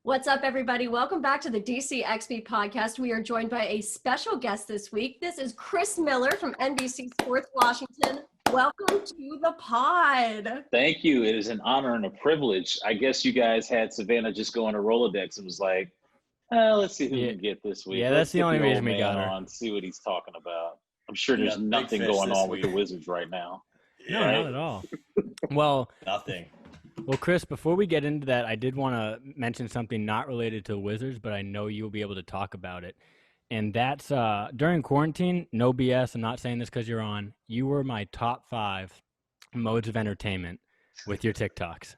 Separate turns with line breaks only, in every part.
What's up, everybody? Welcome back to the DCXP podcast. We are joined by a special guest this week. This is Chris Miller from NBC Sports Washington. Welcome to the pod.
Thank you. It is an honor and a privilege. I guess you guys had Savannah just go on a Rolodex and was like, let's see who we can get this week.
Yeah,
let's
that's the only reason we got her.
On, see what he's talking about. I'm sure there's nothing going on with the Wizards right now.
No, right? Not at all. Well,
nothing.
Well, Chris, before we get into that, I did want to mention something not related to the Wizards, but I know you'll be able to talk about it. And that's during quarantine, no BS, I'm not saying this because you're on, you were my top 5 modes of entertainment with your TikToks.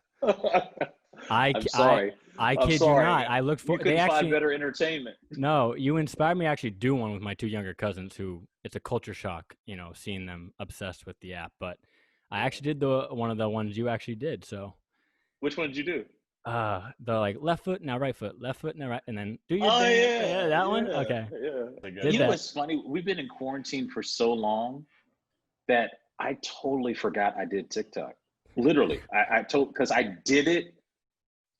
I'm sorry.
I kid you not. I looked for.
You couldn't find better entertainment.
No, you inspired me to actually do one with my 2 younger cousins who it's a culture shock, seeing them obsessed with the app. But I actually did one of the ones you actually did. So,
which one did you do?
The like left foot now right foot, left foot now right, and then do your
thing.
Yeah, that one. Okay.
Yeah. You know what's funny? We've been in quarantine for so long that I totally forgot I did TikTok. Literally, because I did it.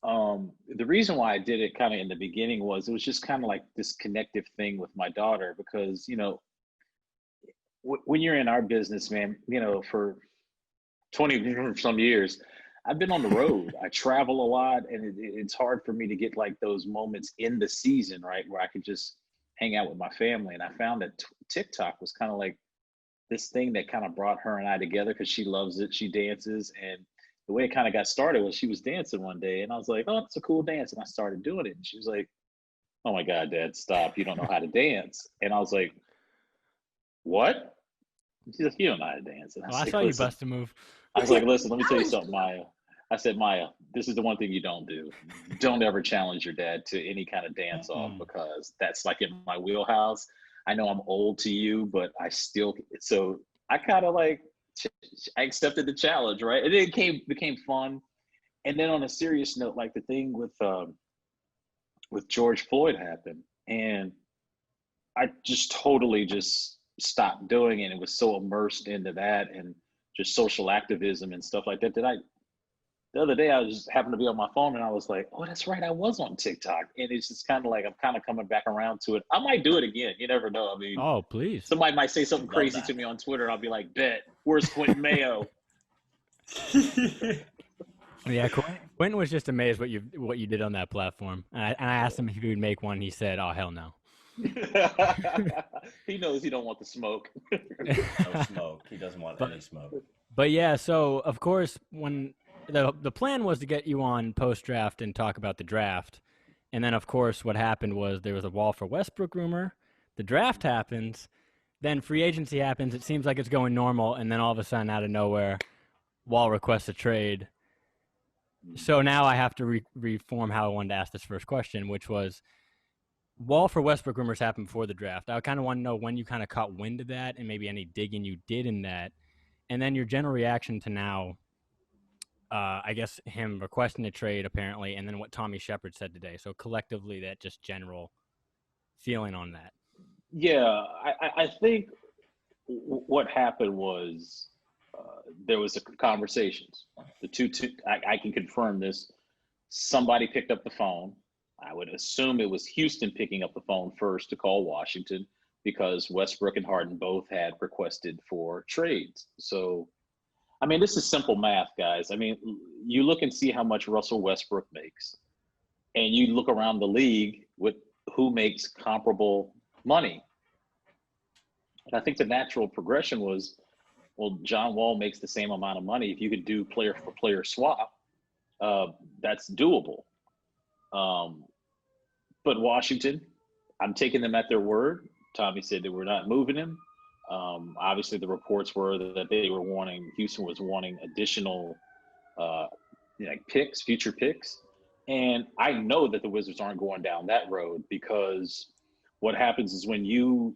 The reason why I did it kind of in the beginning was it was just kind of like this connective thing with my daughter because, when you're in our business, man, for 20 some years, I've been on the road. I travel a lot and it's hard for me to get like those moments in the season, right? Where I could just hang out with my family. And I found that TikTok was kind of like this thing that kind of brought her and I together because she loves it. She dances, and the way it kind of got started was she was dancing one day and I was like, oh, it's a cool dance. And I started doing it. And she was like, oh my God, Dad, stop. You don't know how to dance. And I was like, what? She's like, you don't know how to dance. And
I saw you bust a move.
I was like, listen, let me tell you something, Maya. I said, Maya, this is the one thing you don't do. Don't ever challenge your dad to any kind of dance off because that's like in my wheelhouse. I know I'm old to you, but so I kind of like, I accepted the challenge, right? And it became fun. And then on a serious note, like the thing with George Floyd happened, and I just totally just stopped doing it. It was so immersed into that and just social activism and stuff like that. The other day I just happened to be on my phone and I was like, oh, that's right, I was on TikTok. And it's just kind of like I'm kind of coming back around to it. I might do it again. You never know. I mean,
oh, please.
Somebody might say something crazy to me on Twitter and I'll be like, bet, where's Quentin Mayo?
Yeah, Quentin was just amazed what you did on that platform. And I asked him if he would make one. He said, oh, hell no.
He knows he don't want the smoke.
No smoke. He doesn't want any smoke.
But yeah, so of course when the plan was to get you on post draft and talk about the draft, and then of course what happened was there was a Wall for Westbrook rumor. The draft happens, then free agency happens. It seems like it's going normal, and then all of a sudden out of nowhere, Wall requests a trade. So now I have to reform how I wanted to ask this first question, which was, Wall for Westbrook rumors happened before the draft. I kind of want to know when you kind of caught wind of that and maybe any digging you did in that. And then your general reaction to now, I guess him requesting a trade apparently, and then what Tommy Shepard said today. So collectively, that just general feeling on that.
Yeah, I think what happened was there was a conversations. The two I can confirm this. Somebody picked up the phone. I would assume it was Houston picking up the phone first to call Washington because Westbrook and Harden both had requested for trades. So, I mean, this is simple math, guys. I mean, you look and see how much Russell Westbrook makes, and you look around the league with who makes comparable money. And I think the natural progression was, well, John Wall makes the same amount of money. If you could do player for player swap, that's doable. But Washington, I'm taking them at their word. Tommy said that we're not moving him. Obviously, the reports were that Houston was wanting additional picks, future picks. And I know that the Wizards aren't going down that road because what happens is when you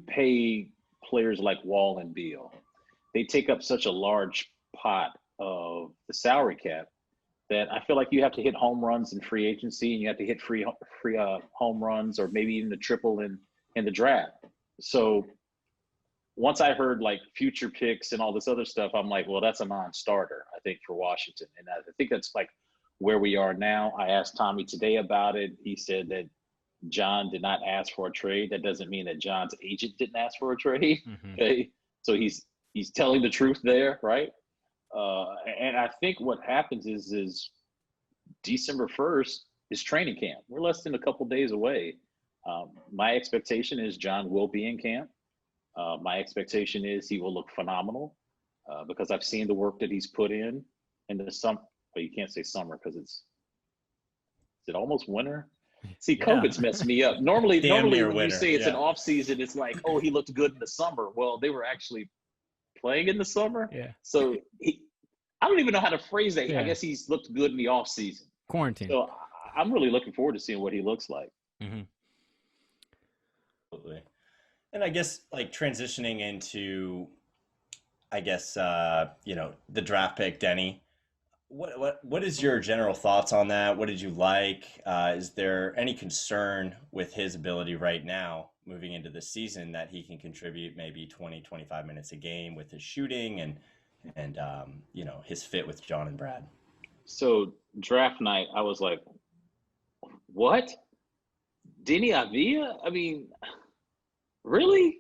pay players like Wall and Beal, they take up such a large pot of the salary cap that I feel like you have to hit home runs in free agency, and you have to hit free home runs, or maybe even the triple in the draft. So once I heard like future picks and all this other stuff, I'm like, well, that's a non-starter, I think, for Washington. And I think that's like where we are now. I asked Tommy today about it. He said that John did not ask for a trade. That doesn't mean that John's agent didn't ask for a trade.
Mm-hmm.
Okay, so he's telling the truth there, right? And I think what happens is December 1st is training camp. We're less than a couple days away. My expectation is John will be in camp. My expectation is he will look phenomenal because I've seen the work that he's put in the summer. But you can't say summer because is it almost winter? See, COVID's messed me up. Normally when winter. You say it's an off season, it's like, oh, he looked good in the summer. Well, they were actually playing in the summer.
Yeah.
So I don't even know how to phrase that. Yeah. I guess he's looked good in the off season.
Quarantine.
So I'm really looking forward to seeing what he looks like.
Mm-hmm.
Absolutely. And I guess like transitioning into, I guess, the draft pick, Deni. What is your general thoughts on that? What did you like? Is there any concern with his ability right now moving into the season that he can contribute maybe 20, 25 minutes a game with his shooting and his fit with John and Brad?
So draft night, I was like, what? Deni Advija? I mean, really?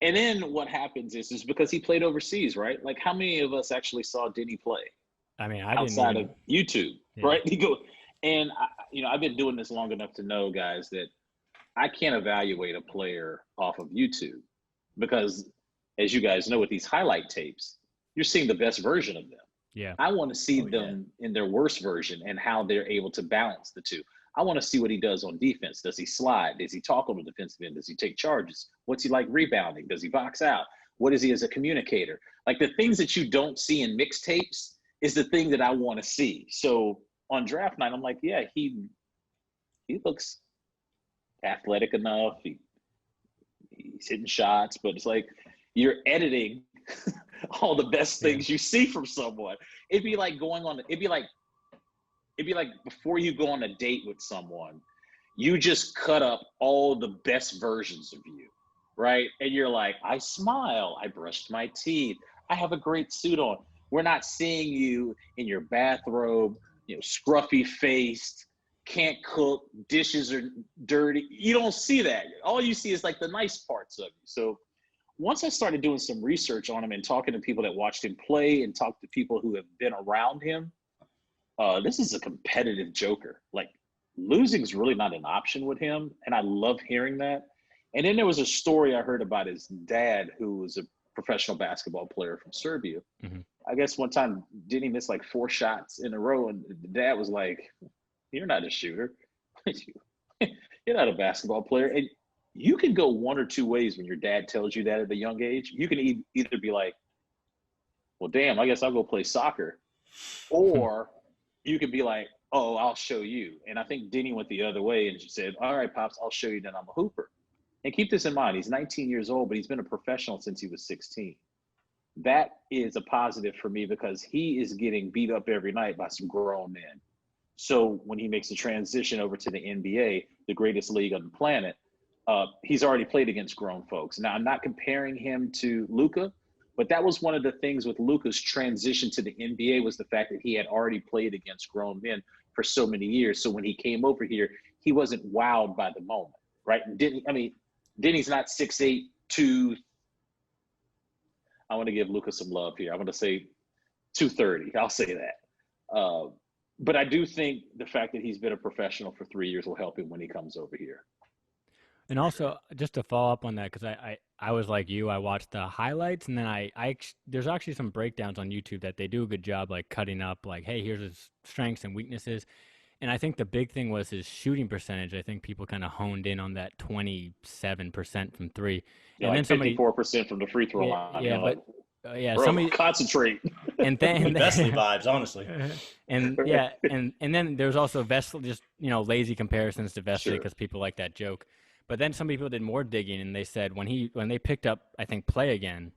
And then what happens is because he played overseas, right? Like how many of us actually saw Deni play?
I mean,
outside of YouTube, right? And I've been doing this long enough to know, guys, that I can't evaluate a player off of YouTube because, as you guys know, with these highlight tapes, you're seeing the best version of them.
Yeah.
I want to see them in their worst version and how they're able to balance the two. I want to see what he does on defense. Does he slide? Does he talk on the defensive end? Does he take charges? What's he like rebounding? Does he box out? What is he as a communicator? Like the things that you don't see in mixtapes is the thing that I want to see. So on draft night, I'm like, yeah, he looks athletic enough. He's hitting shots, but it's like you're editing all the best things you see from someone. It'd be like before you go on a date with someone, you just cut up all the best versions of you, right? And you're like, I smile, I brushed my teeth, I have a great suit on. We're not seeing you in your bathrobe, scruffy faced, can't cook, dishes are dirty. You don't see that. All you see is like the nice parts of you. So once I started doing some research on him and talking to people that watched him play and talked to people who have been around him, this is a competitive joker. Like losing is really not an option with him. And I love hearing that. And then there was a story I heard about his dad, who was a professional basketball player from Serbia. Mm-hmm. I guess one time, didn't he miss like 4 shots in a row? And the dad was like, you're not a shooter. You're not a basketball player. And you can go one or two ways when your dad tells you that at a young age. You can either be like, well, damn, I guess I'll go play soccer. Or you can be like, oh, I'll show you. And I think Deni went the other way and said, all right, Pops, I'll show you that I'm a hooper. And keep this in mind, he's 19 years old, but he's been a professional since he was 16. That is a positive for me because he is getting beat up every night by some grown men. So when he makes the transition over to the NBA, the greatest league on the planet, he's already played against grown folks. Now, I'm not comparing him to Luka, but that was one of the things with Luka's transition to the NBA was the fact that he had already played against grown men for so many years. So when he came over here, he wasn't wowed by the moment, right? Deni's not 6'8", 2. I want to give Luka some love here. I'm going to say 230. I'll say that. But I do think the fact that he's been a professional for 3 years will help him when he comes over here.
And also, just to follow up on that, because I was like you, I watched the highlights, and then I there's actually some breakdowns on YouTube that they do a good job, like cutting up, like, hey, here's his strengths and weaknesses. And I think the big thing was his shooting percentage. I think people kind of honed in on that 27% from 3.
Yeah, and like then 54% from the free throw line.
Yeah,
but
bro,
somebody concentrate.
And then
Vesely vibes, honestly.
And and then there's also Vesely, just lazy comparisons to Vesely because people like that joke. But then some people did more digging, and they said when they picked up, I think, Play Again,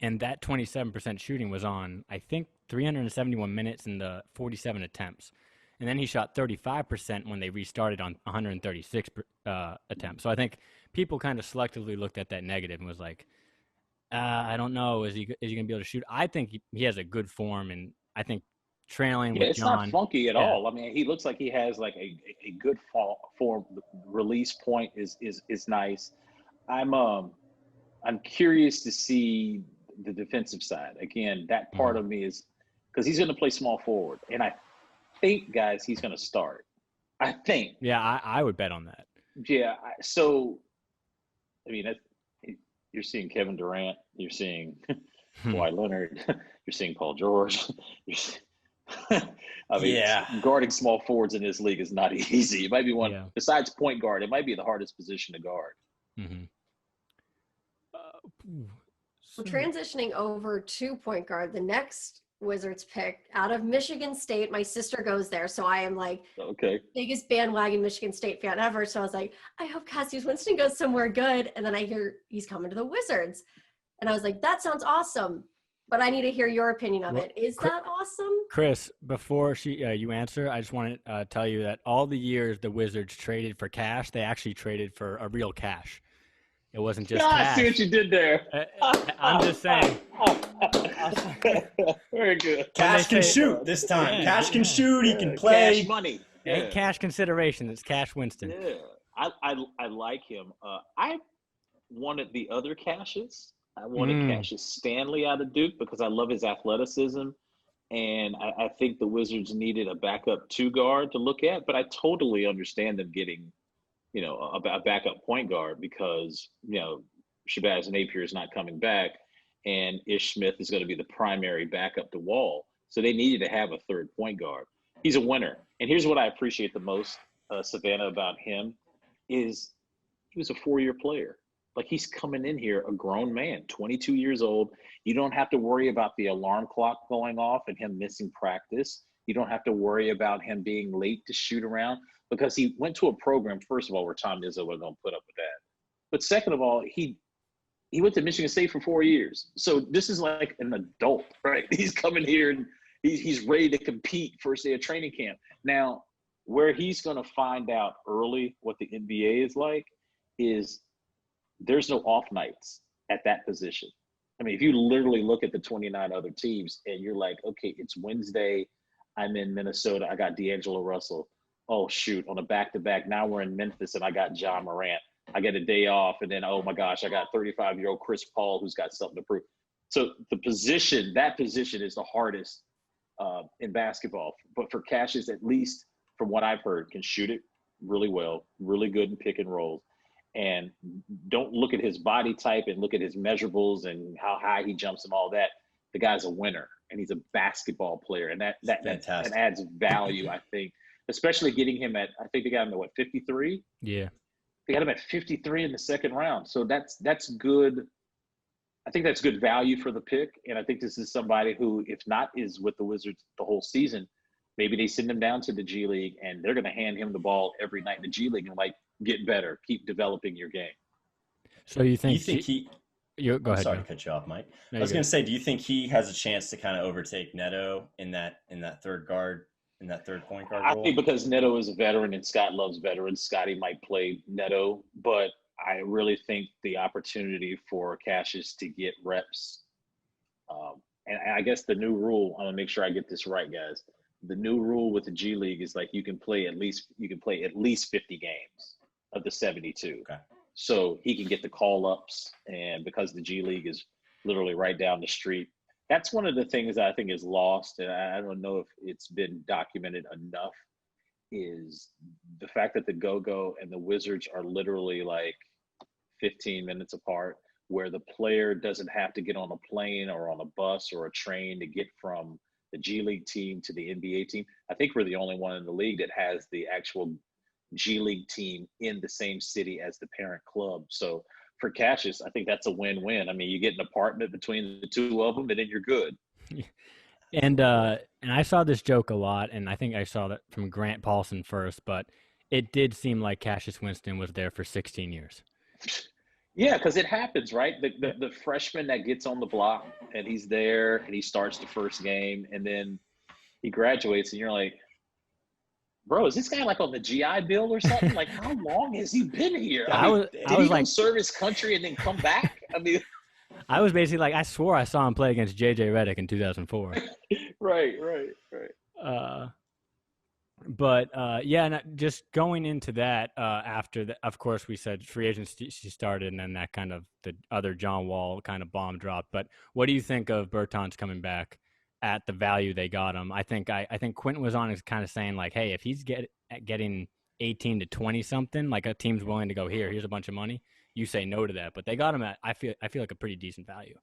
and that 27% shooting was on, I think, 371 minutes and the 47 attempts. And then he shot 35% when they restarted on 136 attempts. So I think people kind of selectively looked at that negative and was like, I don't know, is he going to be able to shoot? I think he has a good form, and I think trailing
Yeah,
with
it's
John.
not funky at
Yeah.
all. I mean, he looks like he has like a good form. Release point is nice. I'm curious to see the defensive side. Again, that part of me is because he's going to play small forward, and I think, guys, he's going to start. I think.
Yeah, I would bet on that.
Yeah. So, I mean, you're seeing Kevin Durant. You're seeing Kawhi Leonard. You're seeing Paul George. I mean, guarding small forwards in this league is not easy. It might be one, besides point guard, it might be the hardest position to guard.
Mm-hmm.
So transitioning over to point guard, the next Wizards pick out of Michigan State. My sister goes there, so I am like biggest bandwagon Michigan State fan ever. So I was like, I hope Cassius Winston goes somewhere good. And then I hear he's coming to the Wizards, and I was like, that sounds awesome. But I need to hear your opinion of it. Is that awesome?
Chris, before you answer, I just want to tell you that all the years the Wizards traded for cash, they actually traded for a real cash. It wasn't just cash.
I see what you did there.
I'm just saying.
Very good.
Cash can shoot this time. Cash can shoot. He can play.
Cash money.
It ain't cash consideration. It's Cash Winston.
Yeah, I like him. I wanted the other Cassius. I wanted Cassius Stanley out of Duke because I love his athleticism. And I think the Wizards needed a backup two guard to look at. But I totally understand them getting, a backup point guard because, Shabazz Napier is not coming back. And Ish Smith is going to be the primary backup to Wall. So they needed to have a third point guard. He's a winner. And here's what I appreciate the most, Savannah, about him is he was a 4-year player. Like, he's coming in here a grown man, 22 years old. You don't have to worry about the alarm clock going off and him missing practice. You don't have to worry about him being late to shoot around because he went to a program, first of all, where Tom Izzo wasn't going to put up with that. But second of all, he went to Michigan State for 4 years. So this is like an adult, right? He's coming here and he's ready to compete first day of training camp. Now, where he's going to find out early what the NBA is like is there's no off nights at that position. I mean, if you literally look at the 29 other teams and you're like, okay, it's Wednesday, I'm in Minnesota, I got D'Angelo Russell. Oh, shoot, on a back-to-back, now we're in Memphis and I got John Morant. I get a day off and then, oh my gosh, I got 35-year-old Chris Paul who's got something to prove. So that position is the hardest in basketball. But for Cassius, at least from what I've heard, can shoot it really well, really good in pick and rolls. And don't look at his body type and look at his measurables and how high he jumps and all that. The guy's a winner and he's a basketball player. And that adds value, I think, especially getting him I think they got him at 53?
Yeah.
They got him at 53 in the second round. So that's good. I think that's good value for the pick. And I think this is somebody who, if not is with the Wizards the whole season, maybe they send him down to the G League and they're going to hand him the ball every night in the G League and get better, keep developing your game.
So you think
go ahead. Sorry to cut you off, Mike. I was going to say, do you think he has a chance to kind of overtake Neto in that third point guard role?
I think because Neto is a veteran and Scott loves veterans, Scotty might play Neto, but I really think the opportunity for Cassius to get reps, and I guess the new rule, I'm gonna make sure I get this right, guys. The new rule with the G League is like you can play at least 50 games of the 72.
Okay.
So he can get the call-ups, and because the G League is literally right down the street. That's one of the things that I think is lost, and I don't know if it's been documented enough, is the fact that the Go-Go and the Wizards are literally like 15 minutes apart, where the player doesn't have to get on a plane or on a bus or a train to get from the G League team to the NBA team. I think we're the only one in the league that has the actual G League team in the same city as the parent club. So for Cassius, I think that's a win-win. I mean, you get an apartment between the two of them, and then you're good.
And I saw this joke a lot, and I think I saw that from Grant Paulson first, but it did seem like Cassius Winston was there for 16 years.
Yeah, because it happens, right? The freshman that gets on the block, and he's there, and he starts the first game, and then he graduates, and you're like, bro, is this guy like on the GI Bill or something? Like, how long has he been here? Did he go serve his country and then come back? I mean,
I was basically like, I swore I saw him play against JJ Redick in 2004.
Right.
But yeah, and just going into that after that, of course, we said free agency started, and then that kind of the other John Wall kind of bomb dropped. But what do you think of Bertans coming back at the value they got him? I think Quentin was on is kind of saying like, hey, if he's getting 18 to 20 something, like a team's willing to go here's a bunch of money, you say no to that. But they got him at I feel like a pretty decent value.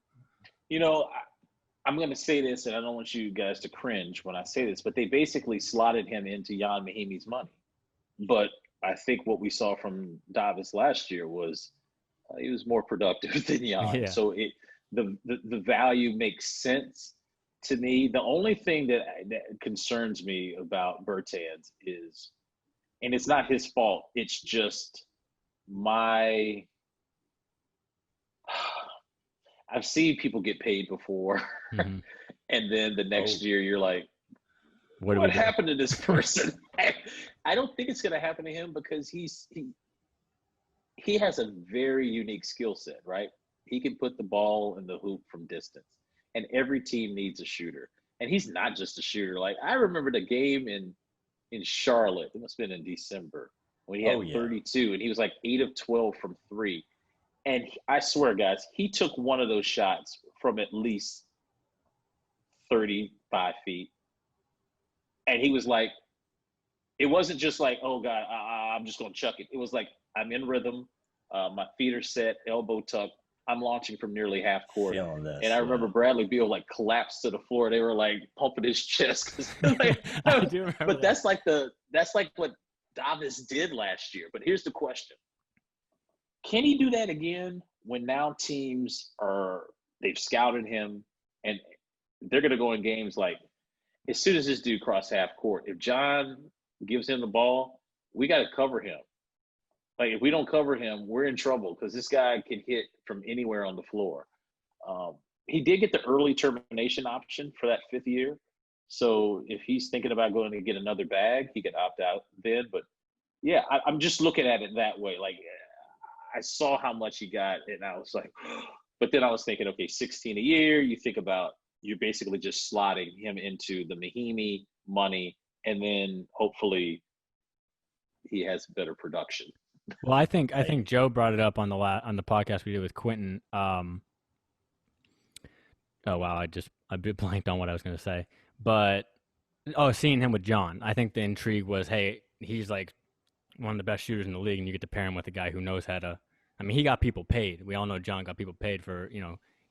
I'm going to say this, and I don't want you guys to cringe when I say this, but they basically slotted him into Jan Mahimi's money. But I think what we saw from Davis last year was he was more productive than Jan. Yeah. So the value makes sense to me. The only thing that concerns me about Bertans is, and it's not his fault, it's just I've seen people get paid before, and then the next year you're like, what happened to this person? I don't think it's going to happen to him because he has a very unique skill set, right? He can put the ball in the hoop from distance, and every team needs a shooter. And he's not just a shooter. Like, I remember the game in Charlotte, it must have been in December, when he had 32, and he was like 8 of 12 from 3. And I swear, guys, he took one of those shots from at least 35 feet. And he was like, it wasn't just like, oh, God, I'm just going to chuck it. It was like, I'm in rhythm. My feet are set, elbow tucked. I'm launching from nearly half court. And I remember Bradley Beal like collapsed to the floor. They were like pumping his chest. Like, but that's like what Davis did last year. But here's the question. Can he do that again when now teams they've scouted him and they're going to go in games like, as soon as this dude cross half court, if John gives him the ball, we got to cover him. Like, if we don't cover him, we're in trouble because this guy can hit from anywhere on the floor. He did get the early termination option for that 5th year. So if he's thinking about going to get another bag, he could opt out then. But, yeah, I'm just looking at it that way. Like, I saw how much he got, and I was like, but then I was thinking, okay, 16 a year, you think about, you're basically just slotting him into the Mahimi money, and then hopefully he has better production.
Well, I think Joe brought it up on the podcast we did with Quentin. Oh wow, I blanked on what I was going to say. But seeing him with John, I think the intrigue was, hey, he's like one of the best shooters in the league, and you get to pair him with a guy who knows how to. I mean, he got people paid. We all know John got people paid for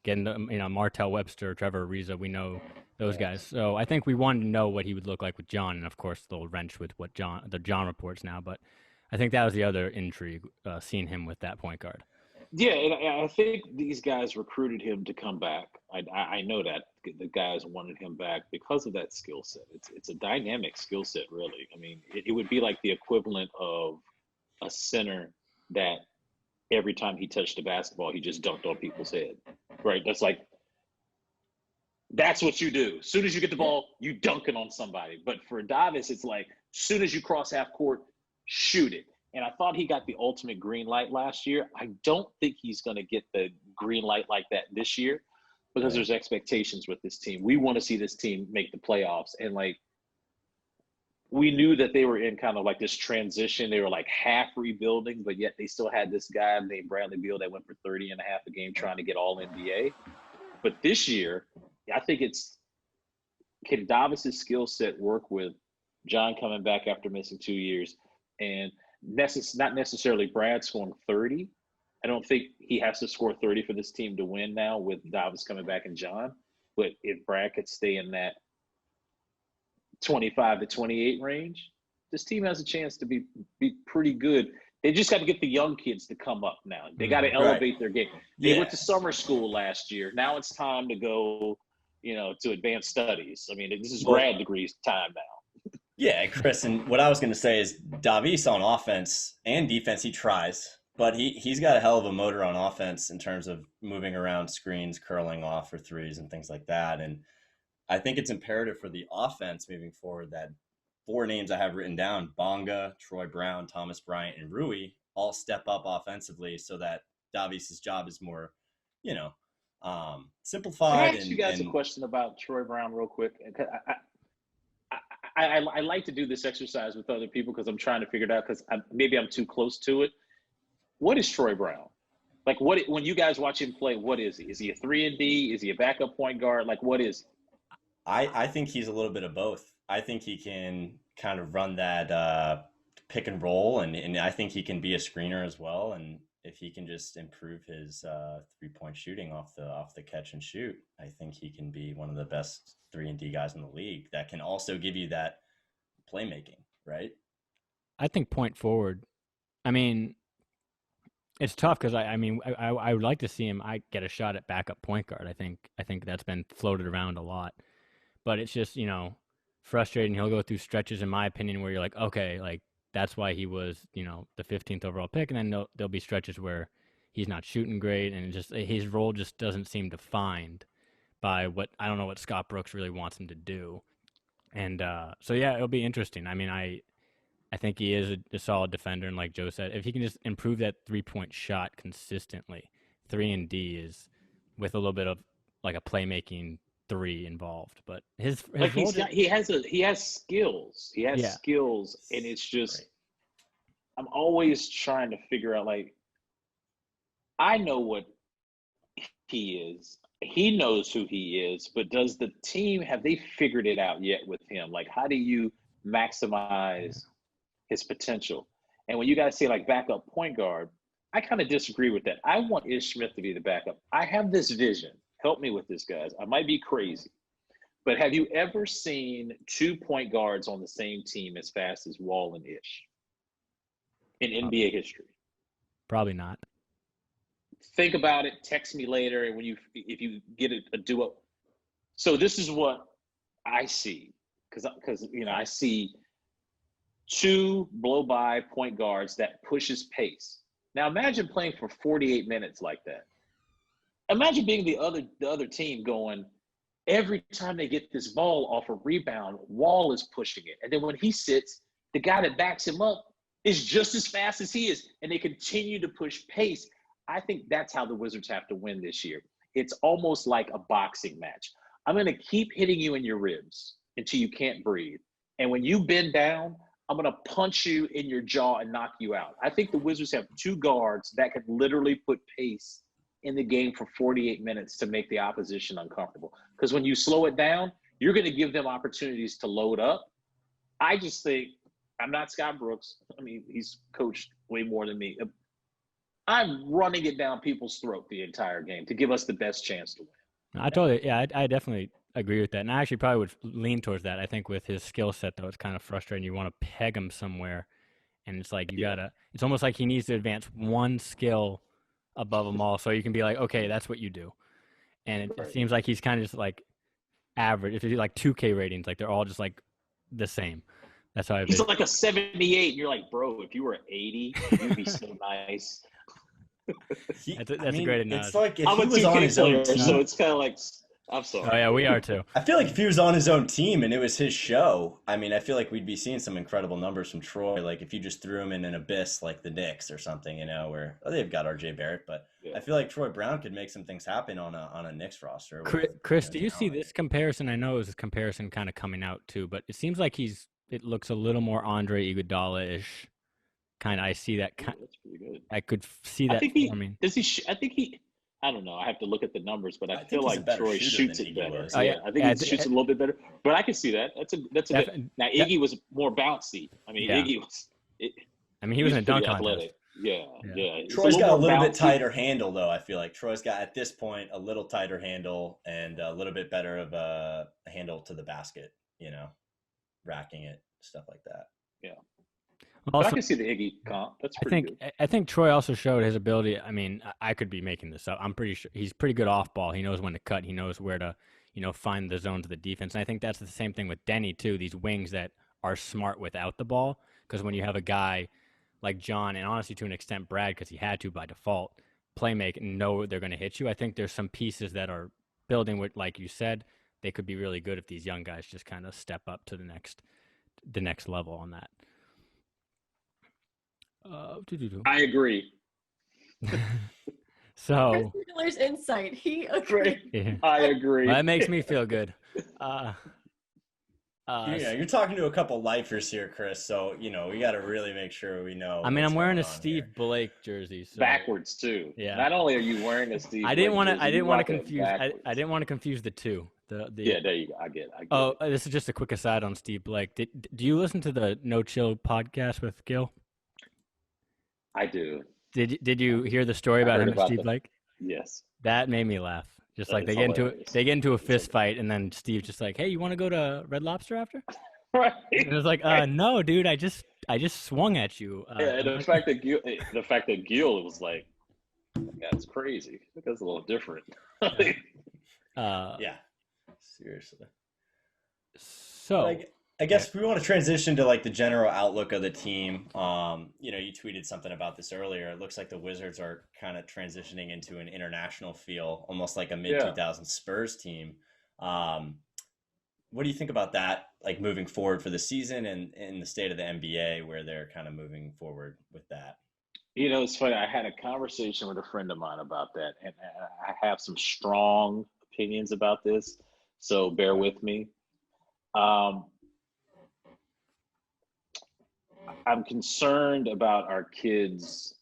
getting Martell Webster, Trevor Ariza. We know those guys. So I think we wanted to know what he would look like with John, and of course the little wrench with what the John reports now. But I think that was the other intrigue, seeing him with that point guard.
Yeah, and I think these guys recruited him to come back. I know that the guys wanted him back because of that skill set. It's a dynamic skill set, really. I mean, it would be like the equivalent of a center that every time he touched the basketball, he just dunked on people's head, right? That's what you do. As soon as you get the ball, you dunk it on somebody. But for Davis, it's like, as soon as you cross half court, shoot it. And I thought he got the ultimate green light last year. I don't think he's going to get the green light like that this year because there's expectations with this team. We want to see this team make the playoffs. And, like, we knew that they were in kind of like this transition. They were like half rebuilding, but yet they still had this guy named Bradley Beal that went for 30 and a half a game trying to get all NBA. But this year, I think can Davis's skill set work with John coming back after missing 2 years and not necessarily Brad scoring 30. I don't think he has to score 30 for this team to win now with Davis coming back and John. But if Brad could stay in that 25 to 28 range, this team has a chance to be pretty good. They just got to get the young kids to come up now. They got to elevate their game. They went to summer school last year. Now it's time to go, to advanced studies. I mean, this is grad degrees time now.
Yeah, Chris, and what I was going to say is Davis on offense and defense, he tries, but he's got a hell of a motor on offense in terms of moving around screens, curling off for threes and things like that. And I think it's imperative for the offense moving forward that 4 names I have written down, Bonga, Troy Brown, Thomas Bryant, and Rui, all step up offensively so that Davis's job is more, Simplified.
Can I ask you guys a question about Troy Brown real quick? I like to do this exercise with other people because I'm trying to figure it out because maybe I'm too close to it. What is Troy Brown? Like, when you guys watch him play, what is he? Is he a 3-and-D? Is he a backup point guard? Like, what is he?
I think he's a little bit of both. I think he can kind of run that pick and roll, and I think he can be a screener as well. And if he can just improve his 3-point shooting off the catch and shoot, I think he can be one of the best 3-and-D guys in the league that can also give you that playmaking, right?
I think point forward. I mean, it's tough because I would like to see him get a shot at backup point guard. I think that's been floated around a lot, but it's just, frustrating. He'll go through stretches, in my opinion, where you're like, okay, like that's why he was, the 15th overall pick, and then there'll be stretches where he's not shooting great, and just his role just doesn't seem defined by I don't know what Scott Brooks really wants him to do, and so yeah, it'll be interesting. I mean, I think he is a solid defender, and like Joe said, if he can just improve that 3-point shot consistently, 3-and-D is with a little bit of like a playmaking 3 involved. But his
like he has skills. He has skills, and it's just I'm always trying to figure out, like, I know what he is. He knows who he is, but does the team, have they figured it out yet with him? Like, how do you maximize his potential? And when you guys say like backup point guard, I kind of disagree with that. I want Ish Smith to be the backup. I have this vision. Help me with this, guys. I might be crazy, but have you ever seen 2 point guards on the same team as fast as Wall and Ish in NBA history?
Probably not.
Think about it. Text me later if you get a duo. So this is what I see, because I see 2 blow-by point guards that pushes pace. Now imagine playing for 48 minutes like that. Imagine being the other team going, every time they get this ball off a rebound, Wall is pushing it. And then when he sits, the guy that backs him up is just as fast as he is, and they continue to push pace. I think that's how the Wizards have to win this year. It's almost like a boxing match. I'm going to keep hitting you in your ribs until you can't breathe. And when you bend down, I'm going to punch you in your jaw and knock you out. I think the Wizards have 2 guards that can literally put pace in the game for 48 minutes to make the opposition uncomfortable. Because when you slow it down, you're going to give them opportunities to load up. I just think, I'm not Scott Brooks. I mean, he's coached way more than me. I'm running it down people's throat the entire game to give us the best chance to win.
I definitely agree with that. And I actually probably would lean towards that. I think with his skill set, though, it's kind of frustrating. You want to peg him somewhere, and it's like it's almost like he needs to advance one skill above them all, so you can be like, okay, that's what you do. And it seems like he's kind of just like average. If you do like 2K ratings, like they're all just like the same. That's how
he's like a 78. And you're like, bro, if you were 80, you'd be so nice.
That's a great analogy.
It's like if he was on his own team,
so it's kind of like, I'm sorry.
Oh yeah, we are too.
I feel like if he was on his own team and it was his show, I mean, I feel like we'd be seeing some incredible numbers from Troy. Like if you just threw him in an abyss like the Knicks or something, where they've got RJ Barrett, but I feel like Troy Brown could make some things happen on a Knicks roster.
Chris, do you see this comparison? I know it was a comparison kind of coming out too, but it seems like it looks a little more Andre Iguodala-ish. Kind of, I see that.
That's pretty good.
I could see that.
I think he. I don't know. I have to look at the numbers, but I feel like Troy shoots it better. I think he shoots it a little bit better. But I can see that. That's a good. Now Iggy was more bouncy. I mean, Iggy was.
He was in a dunk contest.
Yeah.
Troy's got a little bit tighter handle, though. I feel like Troy's got at this point a little tighter handle and a little bit better of a handle to the basket. Racking it, stuff like that.
Yeah. Also, I can see the Iggy comp. That's pretty good.
I think Troy also showed his ability. I mean, I could be making this up. I'm pretty sure he's pretty good off ball. He knows when to cut. He knows where to, find the zones of the defense. And I think that's the same thing with Deni too. These wings that are smart without the ball. Because when you have a guy like John, and honestly to an extent Brad, because he had to by default, playmake and know they're going to hit you. I think there's some pieces that are building with, like you said, they could be really good if these young guys just kind of step up to the next level on that.
I agree.
So
Chris Miller's insight. He agreed.
yeah.
I agree.
Well, that makes me feel good.
You're talking to a couple lifers here, Chris. So we got to really make sure we know.
I mean, I'm wearing a
going on
Steve
here.
Blake jersey. So.
Backwards too.
Yeah.
Not only are you wearing a Steve,
I didn't want to.
jersey,
I didn't
you
want to
rock it
confuse. I
backwards.
didn't want to confuse the two.
Yeah, there you go. I get it.
Oh, this is just a quick aside on Steve Blake. Do you listen to the No Chill podcast with Gil?
I do.
Did you hear the story about him and Steve Blake?
Yes.
That made me laugh. Just
That
like
is hilarious.
they get into a fist fight, and then Steve's just like, "Hey, you want to go to Red Lobster after?"
Right.
And it was like, "No, dude, I just swung at you."
Yeah, and the fact that Gil was like, that's crazy. That's a little different.
Yeah, seriously.
So
I guess if we want to transition to like the general outlook of the team, you tweeted something about this earlier. It looks like the Wizards are kind of transitioning into an international feel, almost like a mid-2000s Spurs team. What do you think about that, like moving forward for the season and in the state of the NBA where they're kind of moving forward with that?
It's funny. I had a conversation with a friend of mine about that, and I have some strong opinions about this, so bear with me. I'm concerned about our kids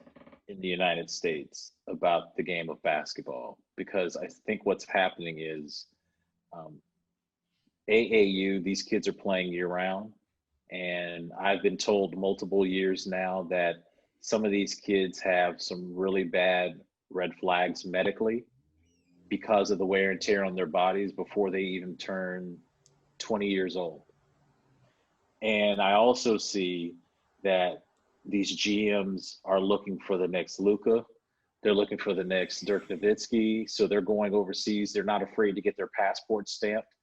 in the United States about the game of basketball, because I think what's happening is AAU, these kids are playing year round. And I've been told multiple years now that some of these kids have some really bad red flags medically because of the wear and tear on their bodies before they even turn 20 years old. And I also see that these GMs are looking for the next Luka. They're looking for the next Dirk Nowitzki. So they're going overseas. They're not afraid to get their passport stamped.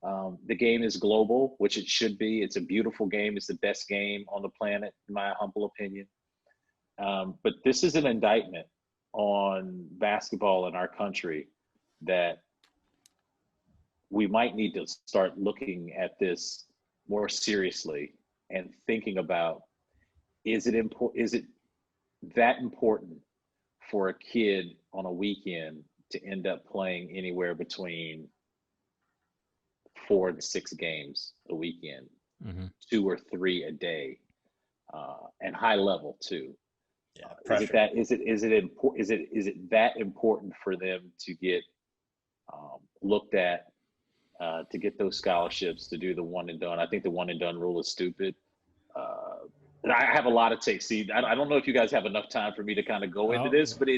The game is global, which it should be. It's a beautiful game. It's the best game on the planet, in my humble opinion. But this is an indictment on basketball in our country that we might need to start looking at this more seriously and thinking about, is it that important for a kid on a weekend to end up playing anywhere between 4 to 6 games a weekend, 2 or 3 a day, and high level too?
Yeah, pressure.
Is it that important for them to get looked at, to get those scholarships, to do the one and done? I think the one and done rule is stupid. And I have a lot of takes. See, I don't know if you guys have enough time for me to kind of go into this, but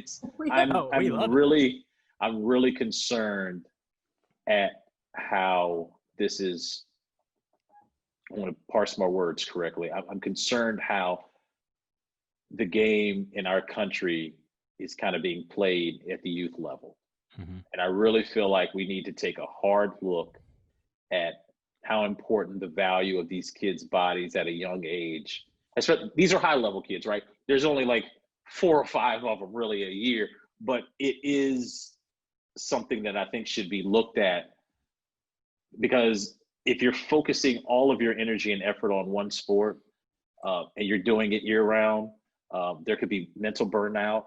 I'm really concerned at how this is. I want to parse my words correctly. I'm concerned how the game in our country is kind of being played at the youth level. And I really feel like we need to take a hard look at how important the value of these kids' bodies at a young age. These are high level kids, right? There's only like 4 or 5 of them really a year, but it is something that I think should be looked at, because if you're focusing all of your energy and effort on one sport, and you're doing it year round, there could be mental burnout,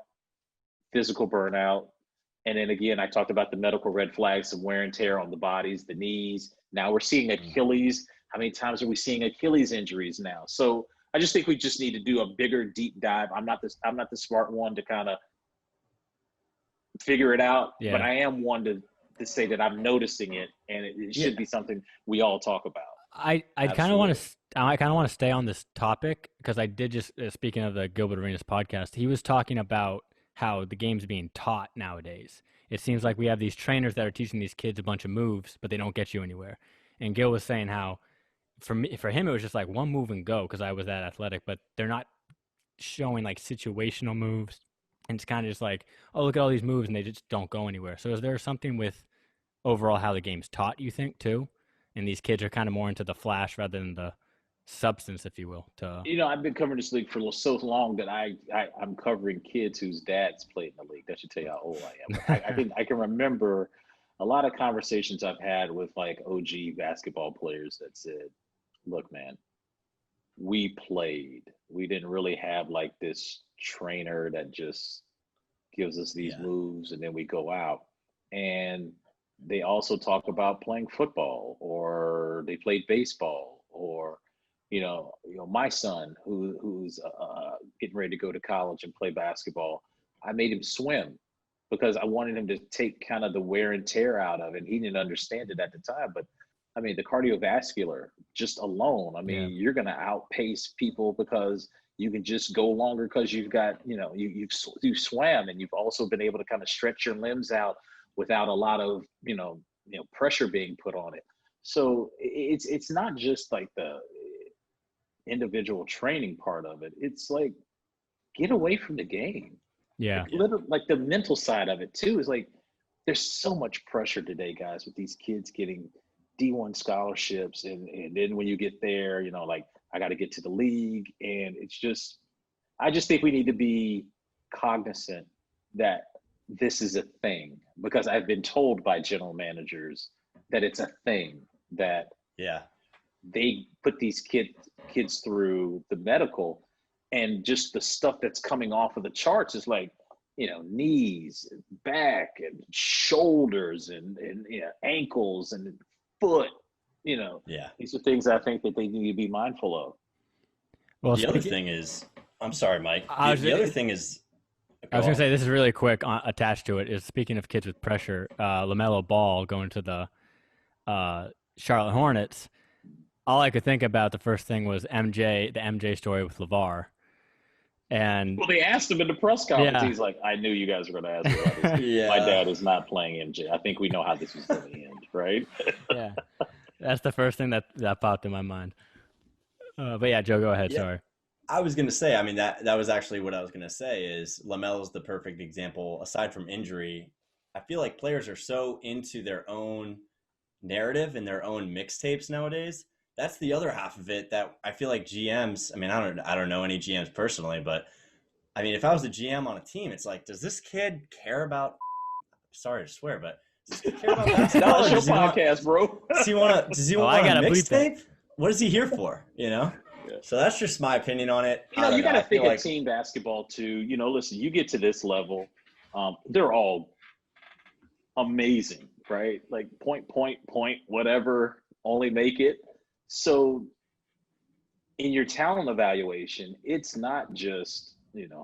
physical burnout. And then again, I talked about the medical red flags of wear and tear on the bodies, the knees. Now we're seeing Achilles. How many times are we seeing Achilles injuries now? So I just think we just need to do a bigger deep dive. I'm not the smart one to kind of figure it out, but I am one to say that I'm noticing it, and it should be something we all talk about.
I kind of want to stay on this topic, because I did just speaking of the Gilbert Arenas podcast, he was talking about how the game's being taught nowadays. It seems like we have these trainers that are teaching these kids a bunch of moves, but they don't get you anywhere. And Gil was saying how for him it was just like one move and go, because I was that athletic, but they're not showing like situational moves. And it's kind of just like, oh, look at all these moves, and they just don't go anywhere. So is there something with overall how the game's taught, you think, too? And these kids are kind of more into the flash rather than the substance, if you will.
I've been covering this league for so long that I'm covering kids whose dads played in the league. That should tell you how old I am. I can remember a lot of conversations I've had with like OG basketball players that said, look, man, we played. We didn't really have like this trainer that just gives us these moves, and then we go out. And they also talk about playing football, or they played baseball, or my son who's getting ready to go to college and play basketball. I made him swim because I wanted him to take kind of the wear and tear out of it. And he didn't understand it at the time, but I mean, the cardiovascular just alone, I mean, you're going to outpace people because you can just go longer because you've got, you swam, and you've also been able to kind of stretch your limbs out without a lot of, pressure being put on it. So it's not just like the individual training part of it. It's like, get away from the game.
Yeah.
Like, literally, like the mental side of it too is like, there's so much pressure today, guys, with these kids getting D1 scholarships. And then when you get there, like, I got to get to the league. And it's just, I just think we need to be cognizant that this is a thing, because I've been told by general managers that it's a thing, that they put these kids through the medical, and just the stuff that's coming off of the charts is like, knees, and back, and shoulders, and ankles, and foot. These are things I think that they need to be mindful of.
Well,
the other thing is, I'm sorry, Mike. The other thing is,
I was going to say, this is really quick attached to it, is speaking of kids with pressure, LaMelo Ball going to the Charlotte Hornets. All I could think about the first thing was the MJ story with LeVar. And
well, they asked him in the press conference. He's like, I knew you guys were going to ask me about this. My dad is not playing MJ. I think we know how this was going to end, right?
Yeah. That's the first thing that popped in my mind. But yeah, Joe, go ahead. Sorry.
I was going to say, I mean, that was actually what I was going to say, is LaMelo's the perfect example. Aside from injury, I feel like players are so into their own narrative and their own mixtapes nowadays. That's the other half of it that I feel like GMs, I mean, I don't know any GMs personally, but I mean, if I was a GM on a team, it's like, does this kid care about, sorry to swear, but does this kid care about basketball?
That's your podcast, bro.
Does he want a mixtape? What is he here for? Yeah. So that's just my opinion on it.
You got to think of team basketball too. Listen, you get to this level, they're all amazing, right? Like point, whatever, only make it. So in your talent evaluation, it's not just,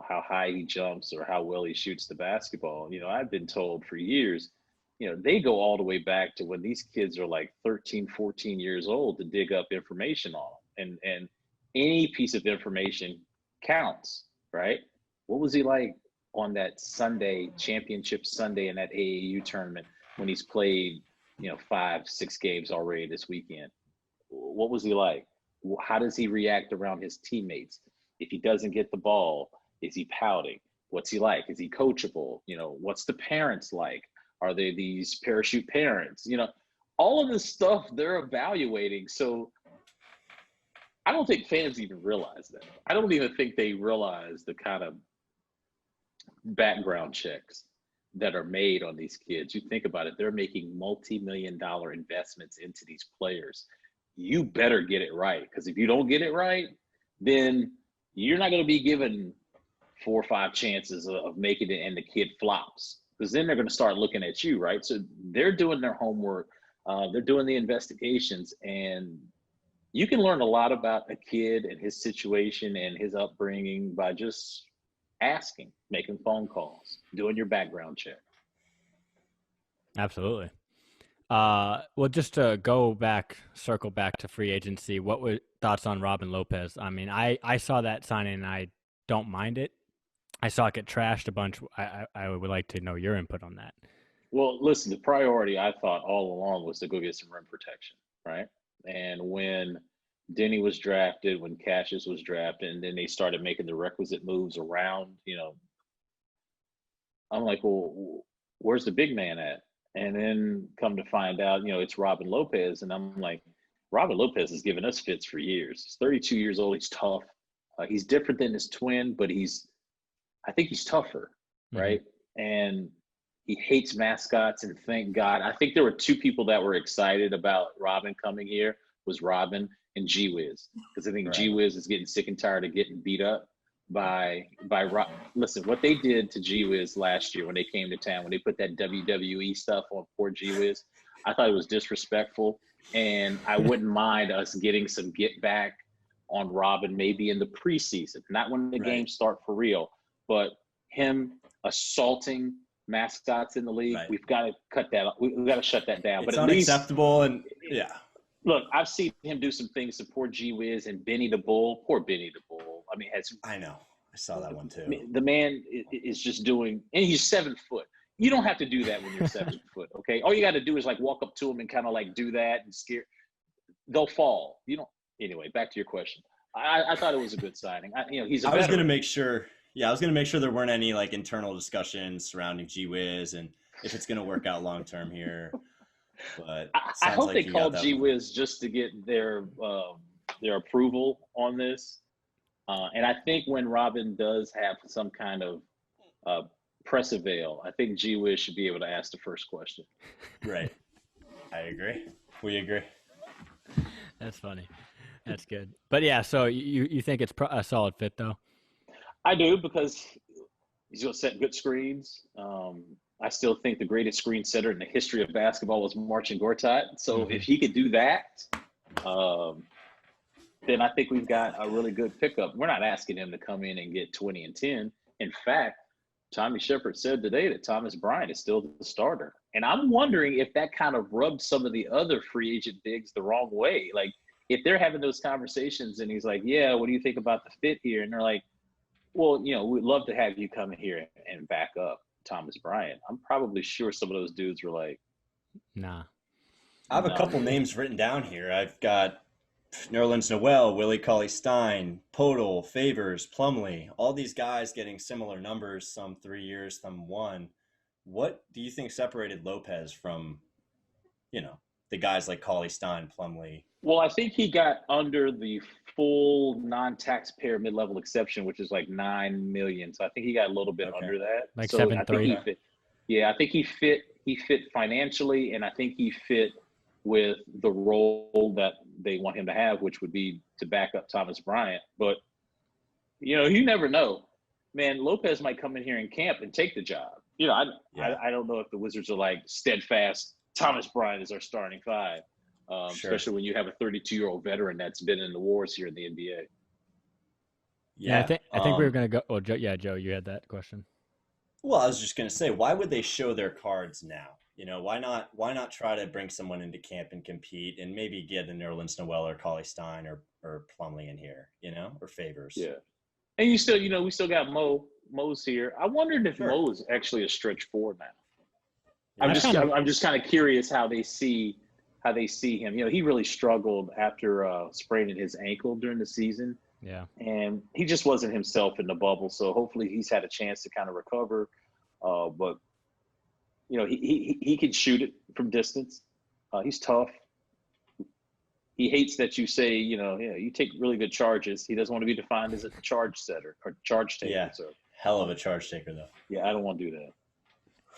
how high he jumps or how well he shoots the basketball. I've been told for years, they go all the way back to when these kids are like 13, 14 years old to dig up information on them. And any piece of information counts, right? What was he like on that Sunday, championship Sunday, in that AAU tournament when he's played, 5-6 games already this weekend? What was he like? How does he react around his teammates? If he doesn't get the ball, is he pouting? What's he like? Is he coachable? What's the parents like? Are they these parachute parents? All of this stuff they're evaluating. So I don't think fans even realize that. I don't even think they realize the kind of background checks that are made on these kids. You think about it, they're making multi-million-dollar investments into these players. You better get it right, because if you don't get it right, then you're not going to be given 4 or 5 chances of making it and the kid flops, because then they're going to start looking at you, right? So they're doing their homework, they're doing the investigations, and you can learn a lot about a kid and his situation and his upbringing by just asking, making phone calls, doing your background check.
Absolutely. Well, just to circle back to free agency, what were thoughts on Robin Lopez? I mean, I saw that signing and I don't mind it. I saw it get trashed a bunch. I would like to know your input on that.
Well, listen, the priority I thought all along was to go get some rim protection, right? And when Deni was drafted, when Cassius was drafted, and then they started making the requisite moves around, I'm like, well, where's the big man at? And then come to find out, it's Robin Lopez. And I'm like, Robin Lopez has given us fits for years. He's 32 years old. He's tough. He's different than his twin, but I think he's tougher, right? And he hates mascots, and thank God. I think there were 2 people that were excited about Robin coming here, was Robin and G Wiz, because I think G Wiz is getting sick and tired of getting beat up Listen, what they did to G Wiz last year when they came to town, when they put that WWE stuff on poor G Wiz, I thought it was disrespectful. And I wouldn't mind us getting some get back on Robin maybe in the preseason, not when the games start for real, but him assaulting mascots in the league.
Right.
We've got to cut that. We've got to shut that down.
It's
but at
unacceptable.
Least,
and
look, I've seen him do some things to poor G Wiz and Benny the Bull. Poor Benny the Bull. I mean,
I know. I saw that one too.
The man is just doing, and he's 7 foot. You don't have to do that when you're 7 foot, okay? All you got to do is like walk up to him and kind of like do that and scare. They'll fall. You don't. Anyway, back to your question. I thought it was a good signing. He's. I
was going to make sure. Yeah, I was going to make sure there weren't any like internal discussions surrounding G Wiz and if it's going to work out long term here. But
I hope they called G Wiz just to get their approval on this. And I think when Robin does have some kind of press avail, I think G Wiz should be able to ask the first question.
Right. I agree. We agree.
That's funny. That's good. But yeah, so you think it's a solid fit though?
I do, because he's going to set good screens. I still think the greatest screen setter in the history of basketball was Marcin Gortat. So if he could do that, then I think we've got a really good pickup. We're not asking him to come in and get 20 and 10. In fact, Tommy Shepard said today that Thomas Bryant is still the starter. And I'm wondering if that kind of rubbed some of the other free agent bigs the wrong way. Like, if they're having those conversations and he's like, yeah, what do you think about the fit here? And they're like, well, we'd love to have you come here and back up Thomas Bryant. I'm probably sure some of those dudes were like,
nah.
I have a couple names written down here. I've got Nerlens Noel, Willie Cauley-Stein, Podol, Favors, Plumlee, all these guys getting similar numbers, some 3 years, some 1. What do you think separated Lopez from, the guys like Cauley-Stein, Plumlee?
Well, I think he got under the full non-taxpayer mid-level exception, which is like $9 million. So I think he got a little bit under that.
Like
so
7.3.
I think he fit financially, and I think he fit with the role that they want him to have, which would be to back up Thomas Bryant. But, you never know. Man, Lopez might come in here in camp and take the job. I don't know if the Wizards are like steadfast, Thomas Bryant is our starting 5, especially when you have a 32-year-old veteran that's been in the wars here in the NBA.
Yeah, I think we were going to go – well, Joe, you had that question.
Well, I was just going to say, why would they show their cards now? Why not try to bring someone into camp and compete and maybe get a Nerlens Noel or Cauley-Stein or Plumlee in here, or Favors?
Yeah. And you still, we still got Mo's here. I wondered if Mo is actually a stretch 4 now.
Yeah,
I'm just kind of curious how they see him. He really struggled after spraining his ankle during the season.
Yeah.
And he just wasn't himself in the bubble. So hopefully he's had a chance to kind of recover. But he can shoot it from distance. He's tough. He hates that you say, you take really good charges. He doesn't want to be defined as a charge setter or charge taker.
Yeah,
so.
Hell of a charge taker, though.
Yeah, I don't want to do that.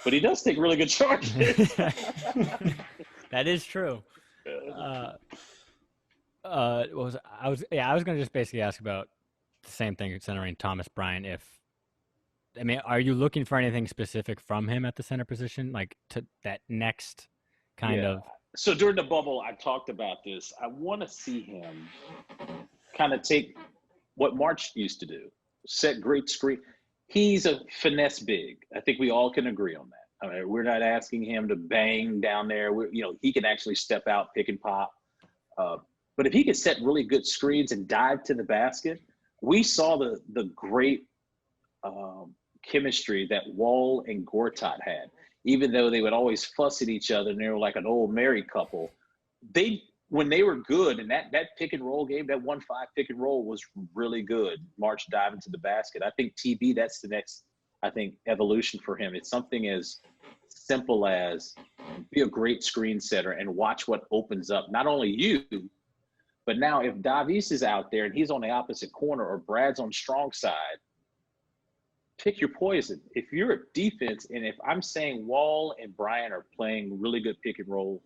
But he does take really good charges.
That is true. I was going to just basically ask about the same thing centering Thomas Bryant. Are you looking for anything specific from him at the center position, like to that next kind of?
So during the bubble, I talked about this. I want to see him kind of take what March used to do, set great screen. He's a finesse big. I think we all can agree on that. We're not asking him to bang down there. He can actually step out, pick and pop. But if he could set really good screens and dive to the basket, we saw the great chemistry that Wall and Gortat had. Even though they would always fuss at each other and they were like an old married couple, when they were good, and that pick and roll game, that 1-5 pick and roll was really good. March diving to the basket. I think TB, that's the next, evolution for him. It's something as simple as be a great screen setter and watch what opens up. Not only you, but now if Davis is out there and he's on the opposite corner or Brad's on strong side, pick your poison. If you're a defense, and if I'm saying Wall and Bryant are playing really good pick and roll,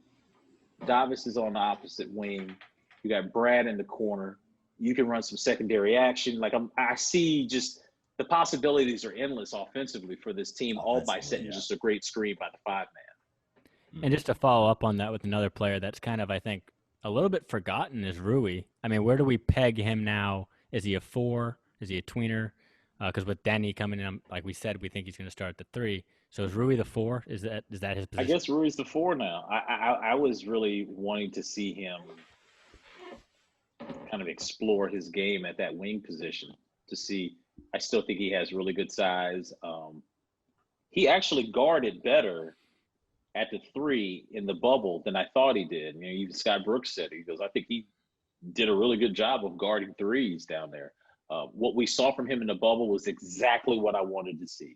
Davis is on the opposite wing. You got Brad in the corner. You can run some secondary action. Like I see just the possibilities are endless offensively for this team, all by setting just a great screen by the 5-man.
And just to follow up on that with another player that's kind of, I think, a little bit forgotten is Rui. I mean, where do we peg him now? Is he a 4? Is he a tweener? Because with Deni coming in, like we said, we think he's going to start at the 3. So is Rui the 4? Is that his position?
I guess Rui's the 4 now. I was really wanting to see him kind of explore his game at that wing position to see. I still think he has really good size. He actually guarded better at the 3 in the bubble than I thought he did. You know, even Scott Brooks said, he goes, I think he did a really good job of guarding threes down there. What we saw from him in the bubble was exactly what I wanted to see.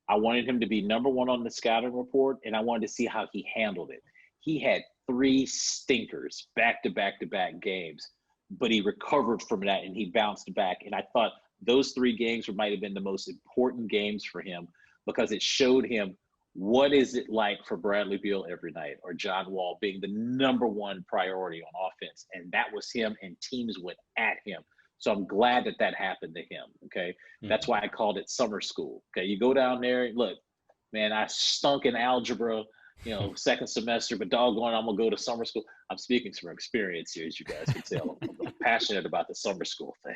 I wanted him to be number 1 on the scouting report, and I wanted to see how he handled it. He had 3 stinkers back-to-back games, but he recovered from that and he bounced back. And I thought those 3 games might have been the most important games for him, because it showed him what is it like for Bradley Beal every night, or John Wall being the number 1 priority on offense. And that was him, and teams went at him. So I'm glad that happened to him, okay? That's why I called it summer school, okay? You go down there, look, man, I stunk in algebra, second semester, but doggone, I'm going to go to summer school. I'm speaking from experience here, as you guys can tell. I'm passionate about the summer school thing.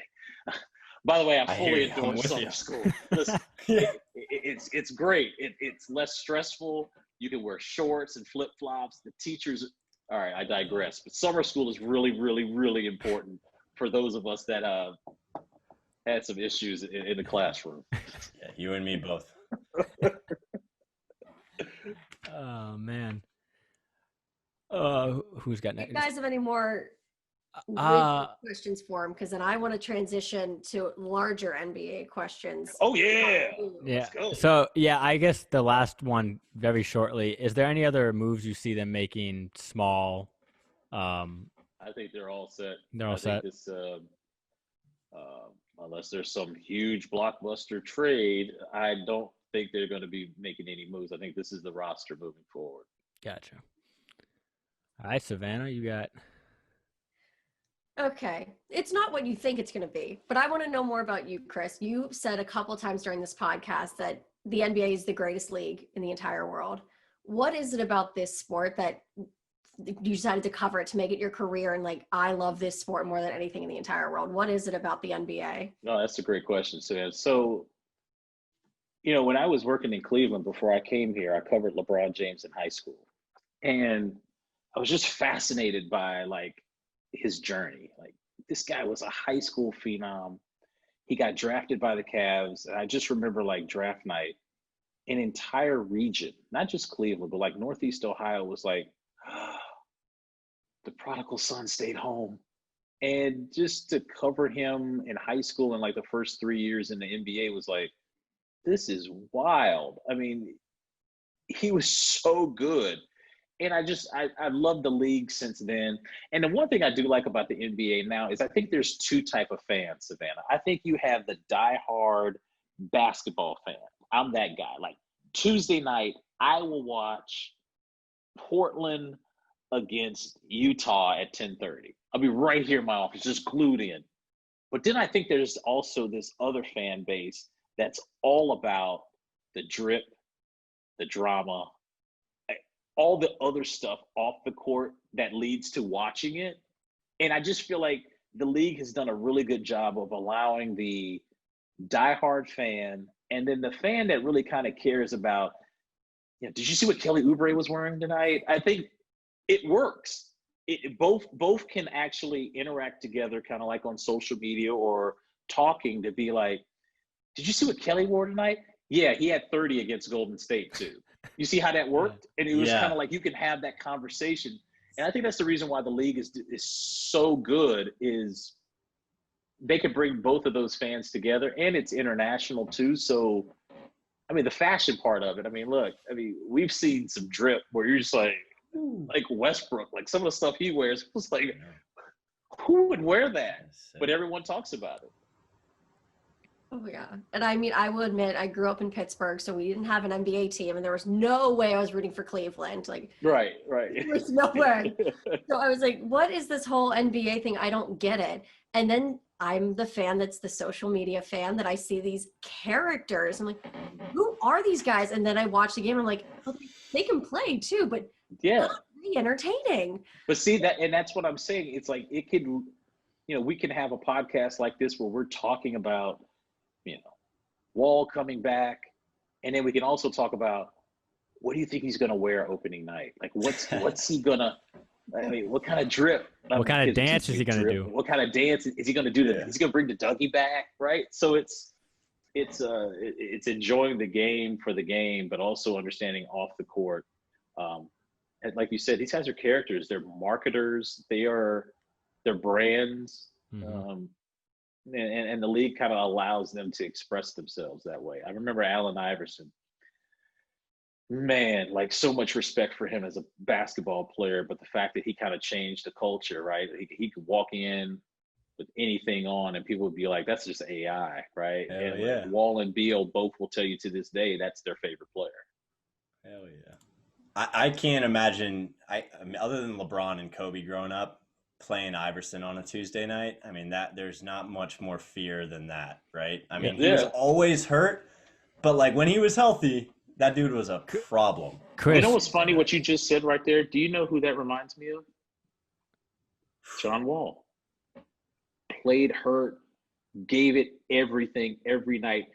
By the way, I fully endorse summer school. Listen, it's great. It's less stressful. You can wear shorts and flip-flops. The teachers, all right, I digress. But summer school is really, really, really important for those of us that had some issues in the classroom.
Yeah, you and me both.
Oh, man. Who's got next?
You guys have any more questions for him? Because then I want to transition to larger NBA questions.
Oh, yeah.
Yeah. So, yeah, I guess the last one very shortly. Is there any other moves you see them making small?
I think they're all set.
They're all set.
Unless there's some huge blockbuster trade, I don't think they're going to be making any moves. I think this is the roster moving forward.
Gotcha. All right, Savannah, you got.
Okay. It's not what you think it's going to be, but I want to know more about you, Chris. You said a couple times during this podcast that the NBA is the greatest league in the entire world. What is it about this sport that you decided to cover it, to make it your career, and like, I love this sport more than anything in the entire world? What is it about the NBA?
No, that's a great question, Savannah. So, when I was working in Cleveland before I came here, I covered LeBron James in high school. And I was just fascinated by like his journey. Like, this guy was a high school phenom. He got drafted by the Cavs. And I just remember like draft night, an entire region, not just Cleveland, but like Northeast Ohio was like, the prodigal son stayed home. And just to cover him in high school and like the first 3 years in the NBA was like, this is wild. I mean, he was so good. And I love the league since then. And the one thing I do like about the NBA now is I think there's 2 type of fans, Savannah. I think you have the diehard basketball fan. I'm that guy. Like, Tuesday night, I will watch Portland against Utah at 10:30. I'll be right here in my office, just glued in. But then I think there's also this other fan base that's all about the drip, the drama, all the other stuff off the court that leads to watching it. And I just feel like the league has done a really good job of allowing the diehard fan, and then the fan that really kind of cares about, did you see what Kelly Oubre was wearing tonight? I think it works. Both can actually interact together, kind of like on social media or talking, to be like, did you see what Kelly wore tonight? Yeah, he had 30 against Golden State too. You see how that worked? And it was kind of like you can have that conversation. And I think that's the reason why the league is so good, is they can bring both of those fans together, and it's international too. So, I mean, the fashion part of it, I mean, look, we've seen some drip where you're just like Westbrook, like some of the stuff he wears, it was like, who would wear that? But everyone talks about it.
Oh yeah. And I mean, I will admit, I grew up in Pittsburgh, so we didn't have an NBA team, and there was no way I was rooting for Cleveland. Like,
Right.
there was no way. So I was like, what is this whole NBA thing? I don't get it. And then I'm the fan that's the social media fan that I see these characters. I'm like, who are these guys? And then I watch the game. And I'm like, oh, they can play too, but
Yeah.
not really entertaining.
But see that's what I'm saying. It's like it could, we can have a podcast like this where we're talking about, Wall coming back, and then we can also talk about what do you think he's going to wear opening night? Like what's he gonna? I mean, what kind of drip?
What kind of dance is he going to do?
What kind of dance is he going to do? He's going to bring the Dougie back, right? So it's enjoying the game for the game, but also understanding off the court. And like you said, these guys are characters. They're marketers. They're brands.
Mm-hmm.
And the league kind of allows them to express themselves that way. I remember Allen Iverson. Man, like so much respect for him as a basketball player, but the fact that he kind of changed the culture, right? He could walk in with anything on and people would be like, that's just AI, right?
Hell
and
yeah.
like Wall and Beal both will tell you to this day that's their favorite player.
Hell yeah. I can't imagine, I mean, other than LeBron and Kobe growing up, playing Iverson on a Tuesday night. I mean, that there's not much more fear than that, right? I mean, he was always hurt, but like when he was healthy, that dude was a problem.
Chris,
you know what's funny? What you just said right there. Do you know who that reminds me of? John Wall. Played hurt, gave it everything every night.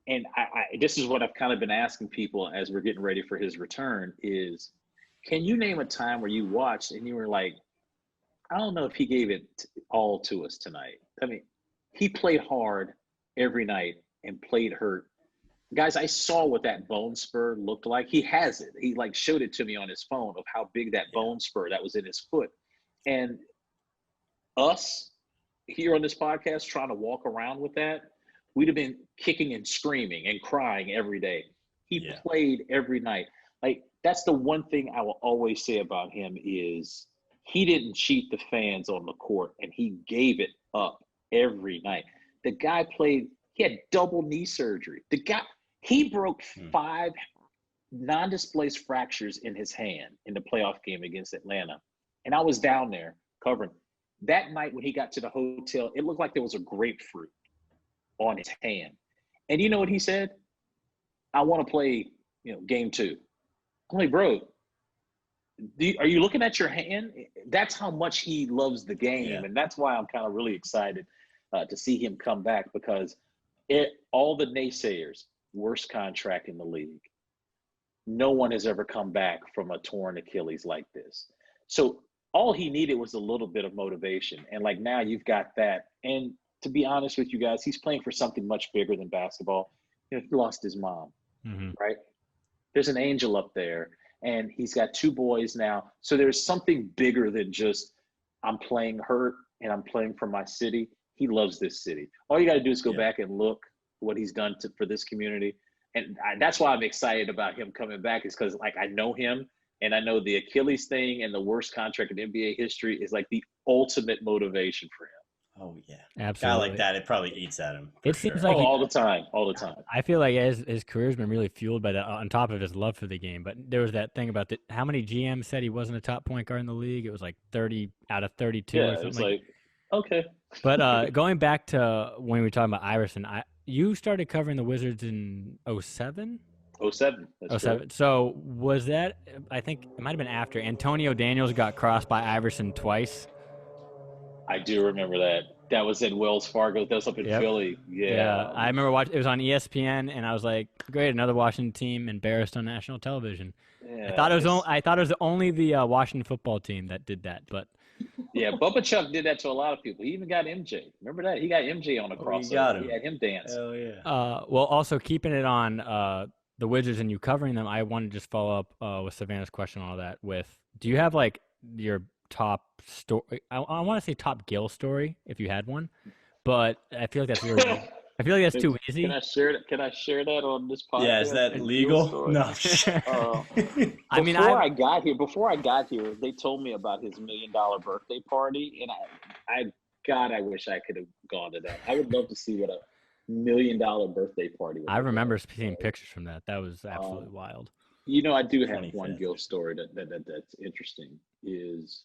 And I this is what I've kind of been asking people as we're getting ready for his return is, can you name a time where you watched and you were like, I don't know if he gave it all to us tonight. I mean, he played hard every night and played hurt. Guys, I saw what that bone spur looked like. He has it. He like showed it to me on his phone of how big that bone spur that was in his foot. And us here on this podcast trying to walk around with that, we'd have been kicking and screaming and crying every day. He played every night. Like, that's the one thing I will always say about him is he didn't cheat the fans on the court, and he gave it up every night. The guy played, he had double knee surgery. The guy, he broke 5 non-displaced fractures in his hand in the playoff game against Atlanta. And I was down there covering. That night when he got to the hotel, it looked like there was a grapefruit on his hand. And you know what he said? I want to play, game 2. I'm like, bro, are you looking at your hand? That's how much he loves the game. Yeah. And that's why I'm kind of really excited to see him come back, because all the naysayers, worst contract in the league. No one has ever come back from a torn Achilles like this. So all he needed was a little bit of motivation. And like now you've got that. And to be honest with you guys, he's playing for something much bigger than basketball. He lost his mom, right? There's an angel up there. And he's got 2 boys now. So there's something bigger than just I'm playing hurt and I'm playing for my city. He loves this city. All you got to do is go back and look what he's done for this community. And that's why I'm excited about him coming back, is because like I know him and I know the Achilles thing and the worst contract in NBA history is like the ultimate motivation for him.
Oh yeah,
absolutely.
Guy like that, it probably eats at him.
It seems like
all the time.
I feel like his career's been really fueled by that, on top of his love for the game. But there was that thing about how many GMs said he wasn't a top point guard in the league. It was like 30 out of 32 or something.
It's like okay.
But going back to when we were talking about Iverson, you started covering the Wizards in 07?
07.
07. So was that? I think it might have been after Antonio Daniels got crossed by Iverson twice.
I do remember that. That was in Wells Fargo. That was up in Philly. Yeah.
I remember watching. It was on ESPN, and I was like, "Great, another Washington team embarrassed on national television." Yeah, I thought it was only the Washington football team that did that, but
yeah, Bubba Chuck did that to a lot of people. He even got MJ. Remember that? He got MJ on a crossover. He had him dance.
Hell yeah.
Well, also keeping it on the Wizards and you covering them, I want to just follow up with Savannah's question on all that. Do you have like your top story? I want to say top Gil story if you had one, but I feel like that's weird. I feel like that's too easy.
Can I share that on this podcast?
Yeah, is that legal? No.
Before I got here, they told me about his $1 million birthday party, and I wish I could have gone to that. I would love to see million birthday party.
I remember seeing pictures from that. That was absolutely wild.
You know, I do have one Gil story that's interesting. Is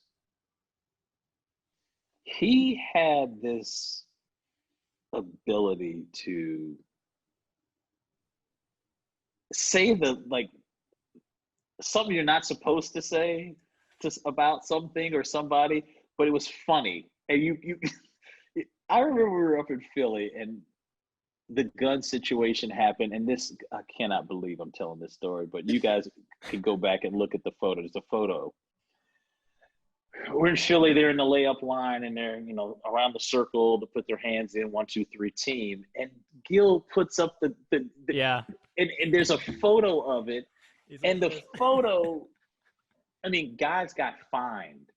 he had this ability to say something you're not supposed to say just about something or somebody, but it was funny. And you I remember we were up in Philly and the gun situation happened, and this, I cannot believe I'm telling this story, but you guys can go back and look at the photo. There's a photo. We're in Philly, they're in the layup line, and they're, around the circle to put their hands in, 1, 2, 3 team. And Gil puts up the
yeah.
And there's a photo of it. And the photo, guys got fined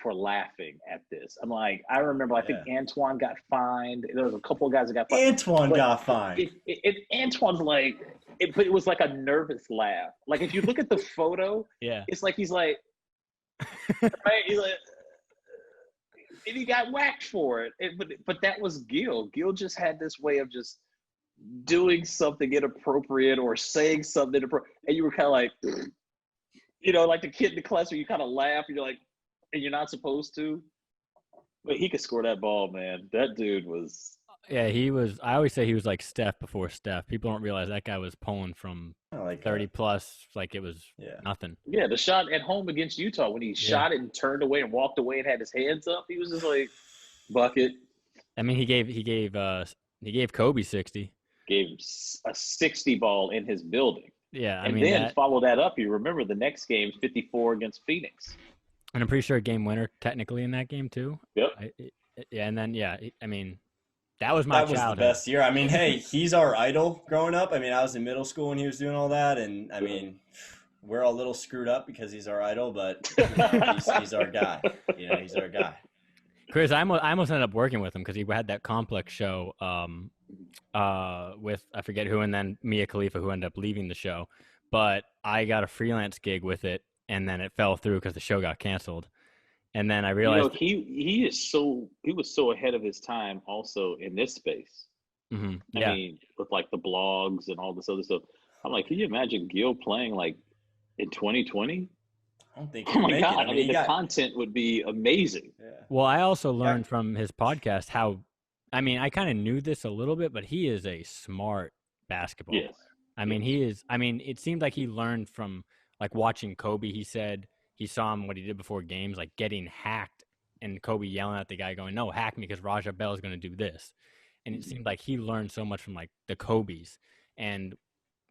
for laughing at this. I remember, I think Antoine got fined. There was a couple of guys that got fined.
Antoine got fined.
Antoine's but it was like a nervous laugh. Like, if you look at the photo, it's like he's like, right? He's like, and he got whacked for it. But that was Gil. Gil just had this way of just doing something inappropriate or saying something inappropriate, and you were kind of like, like the kid in the class where you kind of laugh, and you're like, and you're not supposed to. But he could score that ball, man. That dude was.
Yeah, he was. I always say he was like Steph before Steph. People don't realize that guy was pulling from 30 plus, like it was nothing. Yeah,
the shot at home against Utah when he shot it and turned away and walked away and had his hands up, he was just like, bucket.
He gave Kobe 60.
Gave a 60 ball in his building.
Yeah,
then follow that up. You remember the next game, 54 against Phoenix.
And I'm pretty sure a game winner technically in that game too.
Yep.
That was my childhood.
That was the best year. Hey, he's our idol growing up. I was in middle school when he was doing all that, and we're a little screwed up because he's our idol, but he's our guy. He's our guy.
Chris, I almost ended up working with him because he had that Complex show with I forget who, and then Mia Khalifa, who ended up leaving the show. But I got a freelance gig with it, and then it fell through because the show got canceled. And then I realized
he was so ahead of his time also in this space.
Mm-hmm.
With like the blogs and all this other stuff. I'm like, can you imagine Gil playing like in 2020?
I don't think.
Oh my God! The content would be amazing.
Yeah. Well, I also learned from his podcast how, I kind of knew this a little bit, but he is a smart basketball player. He is. It seemed like he learned from like watching Kobe. He said he saw him what he did before games, like getting hacked, and Kobe yelling at the guy, going, "No, hack me because Raja Bell is going to do this." And it seemed like he learned so much from like the Kobe's, and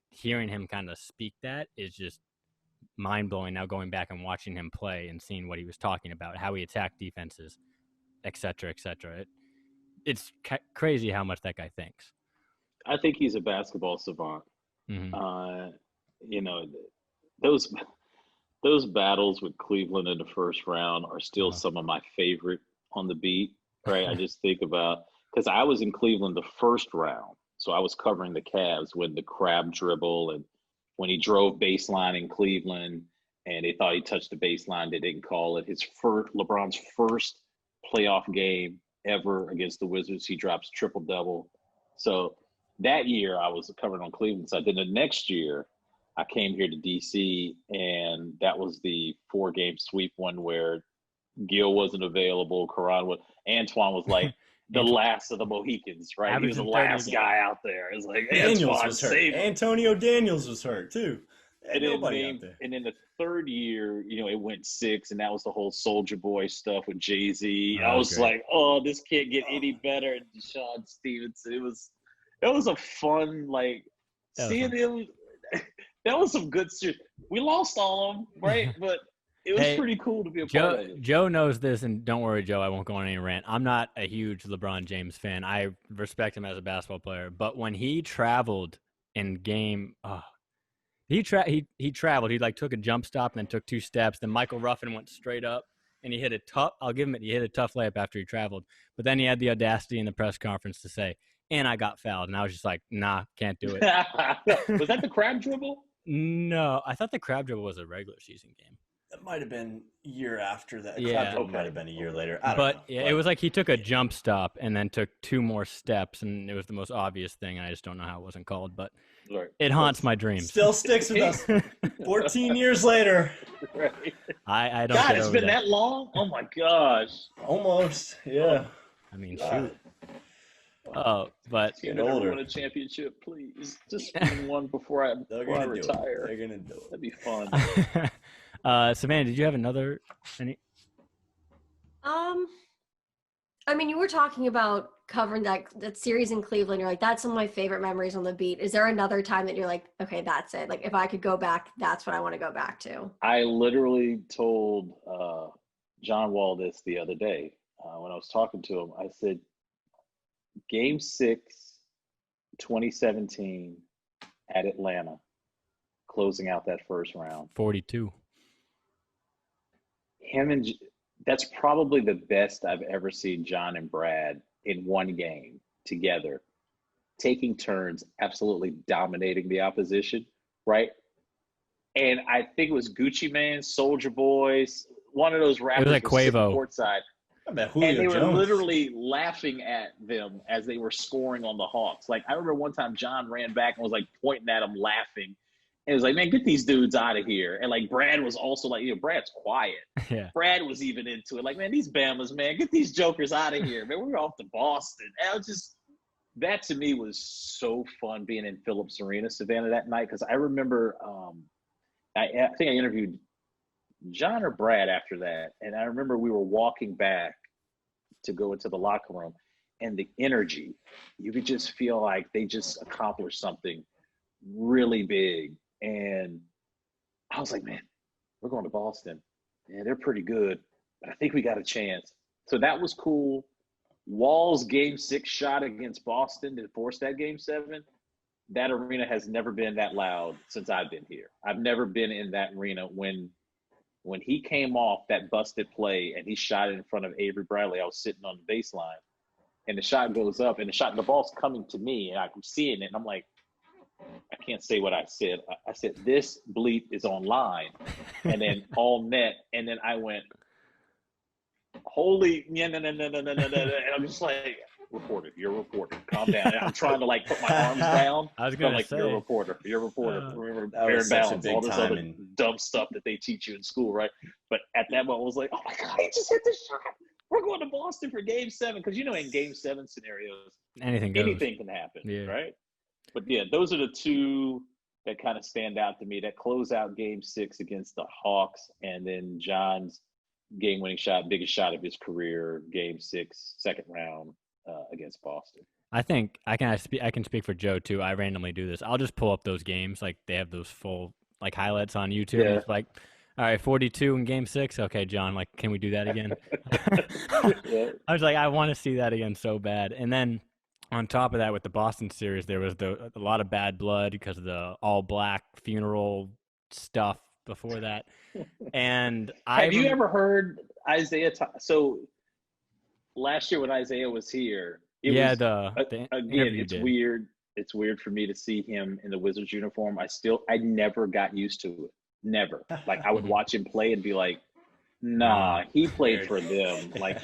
hearing him kind of speak that is just mind-blowing now, going back and watching him play and seeing what he was talking about, how he attacked defenses, et cetera, et cetera. It's crazy how much that guy thinks.
I think he's a basketball savant.
Mm-hmm.
Those battles with Cleveland in the first round are still some of my favorite on the beat, right? I just think about, because I was in Cleveland the first round, so I was covering the Cavs when the crab dribble and when he drove baseline in Cleveland and they thought he touched the baseline, they didn't call it. LeBron's first playoff game ever against the Wizards, he drops triple-double. So that year I was covering on Cleveland side. Then the next year I came here to DC, and that was the 4-game sweep one where Gil wasn't available. Antoine was like the last of the Mohicans, right? He was the last guy out there. It's like
Daniels was hurt. Antonio Daniels was hurt too.
And then the third year, it went 6, and that was the whole Soulja Boy stuff with Jay-Z. I was like, oh, this can't get any better. And Deshaun Stevenson. It was a fun, like, seeing him. That was some good shit. We lost all of them, right? But it was pretty cool to be a part of it.
Joe knows this, and don't worry, Joe, I won't go on any rant. I'm not a huge LeBron James fan. I respect him as a basketball player. But when he traveled in game he traveled. He like took a jump stop and then took 2 steps. Then Michael Ruffin went straight up, and he hit a tough – I'll give him it. He hit a tough layup after he traveled. But then he had the audacity in the press conference to say, and I got fouled. And I was just like, nah, can't do it.
Was that the crab dribble?
No, I thought the crab dribble was a regular season game.
It might have been a year after that.
Yeah.
It might have been a year later. I don't know.
Yeah, it was like he took a jump stop and then took 2 more steps, and it was the most obvious thing. I just don't know how it wasn't called, but it haunts my dreams.
Still sticks with us 14 years later.
Right.
I don't
God,
get
it's
over
been that long? Oh my gosh.
Almost, yeah.
I mean, shoot. Oh, but
Team older. Win a championship, please. Just win one before I retire.
They're gonna do it.
That'd be fun.
Savannah, did you have any?
I mean, you were talking about covering that series in Cleveland. You're like, that's some of my favorite memories on the beat. Is there another time that you're like, okay, that's it? Like, if I could go back, that's what I want to go back to.
I literally told John Wall this the other day when I was talking to him. I said, Game 6, 2017 at Atlanta, closing out that first round.
42.
That's probably the best I've ever seen John and Brad in one game together, taking turns, absolutely dominating the opposition, right? And I think it was Gucci Mane, Soulja Boys, one of those rappers.
It was like Quavo.
Courtside. And they were literally laughing at them as they were scoring on the Hawks. Like, I remember one time John ran back and was like pointing at them, laughing. And it was like, man, get these dudes out of here. And like Brad was also like, Brad's quiet.
Yeah.
Brad was even into it. Like, man, these Bamas, man, get these jokers out of here. Man, we're off to Boston. And I was just, that to me was so fun being in Phillips Arena, Savannah, that night. Because I remember, I think I interviewed John or Brad after that. And I remember we were walking back to go into the locker room, and the energy, you could just feel like they just accomplished something really big. And I was like, man, we're going to Boston. Yeah, they're pretty good, but I think we got a chance. So that was cool. Wall's Game 6 shot against Boston to force that Game 7, that arena has never been that loud since I've been here. I've never been in that arena when he came off that busted play and he shot it in front of Avery Bradley. I was sitting on the baseline, and the shot goes up, and the ball's coming to me, and I'm seeing it, and I'm like, I can't say what I said. I said, this bleep is online, and then all net, and then I went, holy, no. And I'm just like, you're a reporter. Calm down. And I'm trying to like put my arms down.
I was going to say.
You're a reporter. Remember, fair and balance, all this other dumb stuff that they teach you in school, right? But at that moment, I was like, oh my God, he just hit the shot. We're going to Boston for Game 7. Because, in Game 7 scenarios, anything can happen, right? But yeah, those are the two that kind of stand out to me. That close out Game 6 against the Hawks, and then John's game-winning shot, biggest shot of his career, Game 6, second round against Boston.
I think I can speak for Joe too. I randomly do this. I'll just pull up those games, like they have those full like highlights on YouTube. Yeah. It's like, all right, 42 in Game 6. Okay, John, like, can we do that again? Yeah. I was like, I want to see that again so bad. And then on top of that, with the Boston series, there was a lot of bad blood because of the all black funeral stuff before that. And
have you ever heard Isaiah? So last year when Isaiah was here, again, it's weird. It's weird for me to see him in the Wizards uniform. I never got used to it. Never. Like, I would watch him play and be like, nah, he played for them. Like,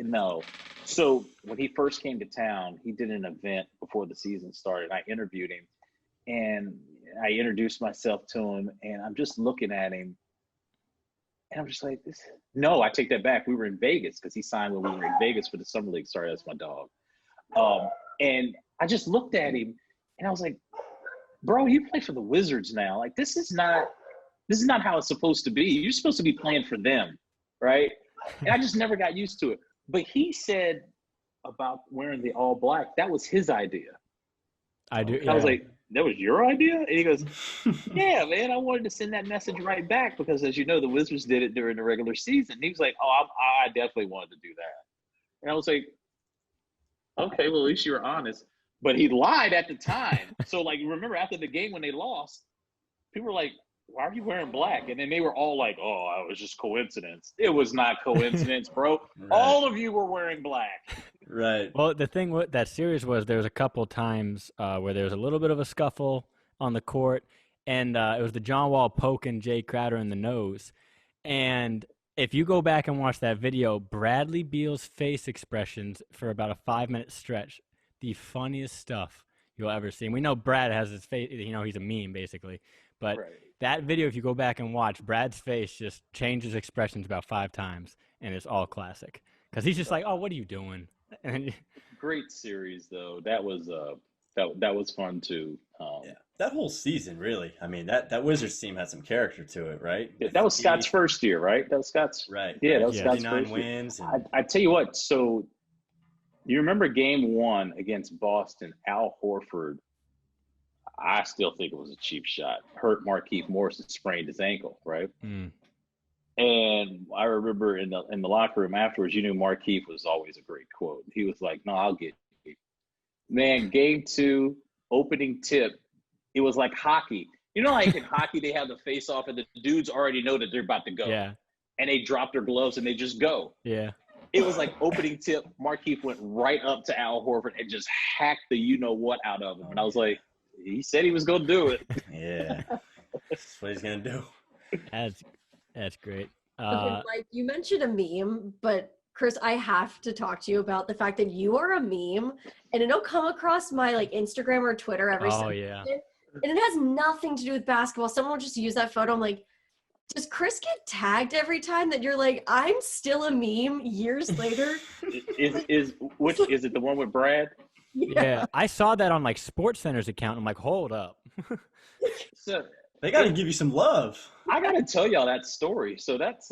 no. So when he first came to town, he did an event before the season started. I interviewed him, and I introduced myself to him, and I'm just looking at him, and I'm just like, no, I take that back. We were in Vegas because he signed when we were in Vegas for the Summer League. Sorry, that's my dog. And I just looked at him, and I was like, bro, you play for the Wizards now. Like, this is not how it's supposed to be. You're supposed to be playing for them, right? And I just never got used to it. But he said about wearing the all black, that was his idea.
I do.
Yeah. I was like, that was your idea? And he goes, yeah, man, I wanted to send that message right back because, as you know, the Wizards did it during the regular season. And he was like, oh, I definitely wanted to do that. And I was like, okay, well, at least you were honest. But he lied at the time. So, like, remember after the game when they lost, people were like, why are you wearing black? And then they were all like, oh, it was just coincidence. It was not coincidence, bro. Right. All of you were wearing black.
Right.
Well, the thing with that series was there was a couple times where there was a little bit of a scuffle on the court, and it was the John Wall poking Jay Crowder in the nose. And if you go back and watch that video, Bradley Beal's face expressions for about a 5-minute stretch, the funniest stuff you'll ever see. And we know Brad has his face, he's a meme basically. But that video, if you go back and watch, Brad's face just changes expressions about 5 times, and it's all classic. Because he's just like, oh, what are you doing? And
great series, though. That was that was fun, too.
Yeah, that whole season, really. I mean, that Wizards team had some character to it, right?
Yeah, that was Scott's first year, right? That was Scott's.
Right.
Yeah, that was Scott's
59
first
wins.
Year. I tell you what, so you remember game 1 against Boston, Al Horford, I still think it was a cheap shot. Hurt Markieff Morris and sprained his ankle, right?
Mm.
And I remember in the locker room afterwards, Markieff was always a great quote. He was like, no, I'll get you. Man, game 2, opening tip, it was like hockey. Like in hockey, they have the face-off, and the dudes already know that they're about to go.
Yeah.
And they drop their gloves, and they just go.
Yeah.
It was like opening tip. Markieff went right up to Al Horford and just hacked the you-know-what out of him. And I was like, he said he was going to do it.
Yeah. That's what he's going to do.
That's great.
Okay, Mike, you mentioned a meme, but Chris, I have to talk to you about the fact that you are a meme, and it'll come across my Instagram or Twitter every Sunday.
Yeah.
And it has nothing to do with basketball. Someone will just use that photo. I'm like, does Chris get tagged every time that you're like, I'm still a meme years later?
Is it the one with Brad?
Yeah. I saw that on SportsCenter's account. I'm like, hold up.
So
they got to give you some love.
I got to tell y'all that story. So that's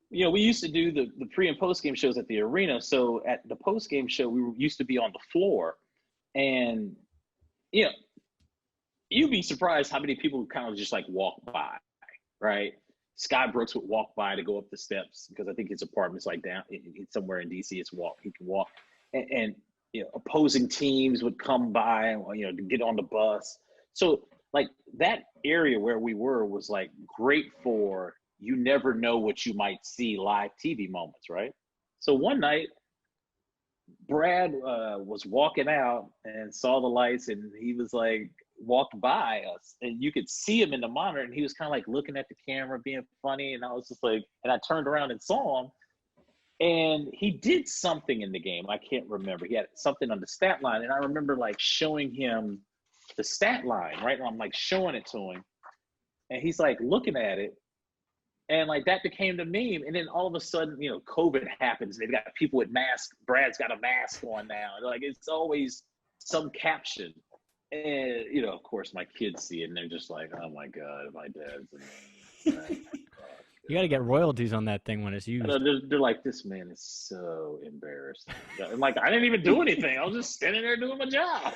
we used to do the pre and post game shows at the arena. So at the post game show, we used to be on the floor, and you'd be surprised how many people kind of just walk by, right? Scott Brooks would walk by to go up the steps because I think his apartment's down somewhere in DC. He can walk, and opposing teams would come by and to get on the bus. So that area where we were was great for you never know what you might see live TV moments, right? So one night, Brad was walking out and saw the lights, and he was walked by us, and you could see him in the monitor, and he was kind of looking at the camera, being funny, and I was just and I turned around and saw him, and he did something in the game. I can't remember. He had something on the stat line, and I remember showing him the stat line, right? And I'm showing it to him, and he's looking at it, and that became the meme. And then all of a sudden, COVID happens. They've got people with masks. Brad's got a mask on now. It's always some caption. And, of course, my kids see it, and they're just like, oh, my God, my dad's a meme.
You got to get royalties on that thing when it's used.
They're like, this man is so embarrassed. I'm I didn't even do anything. I was just standing there doing my job.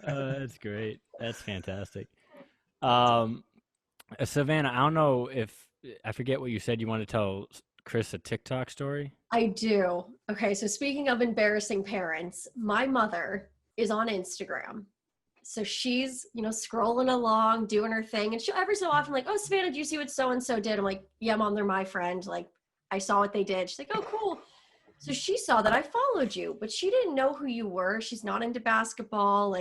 That's great. That's fantastic. Savannah, I don't know if I forget what you said. You want to tell Chris a TikTok story?
I do. Okay, so speaking of embarrassing parents, my mother is on Instagram. So she's, scrolling along, doing her thing. And she'll every so often oh, Savannah, do you see what so-and-so did? I'm like, yeah, Mom, they're my friend. I saw what they did. She's like, oh, cool. So she saw that I followed you, but she didn't know who you were. She's not into basketball.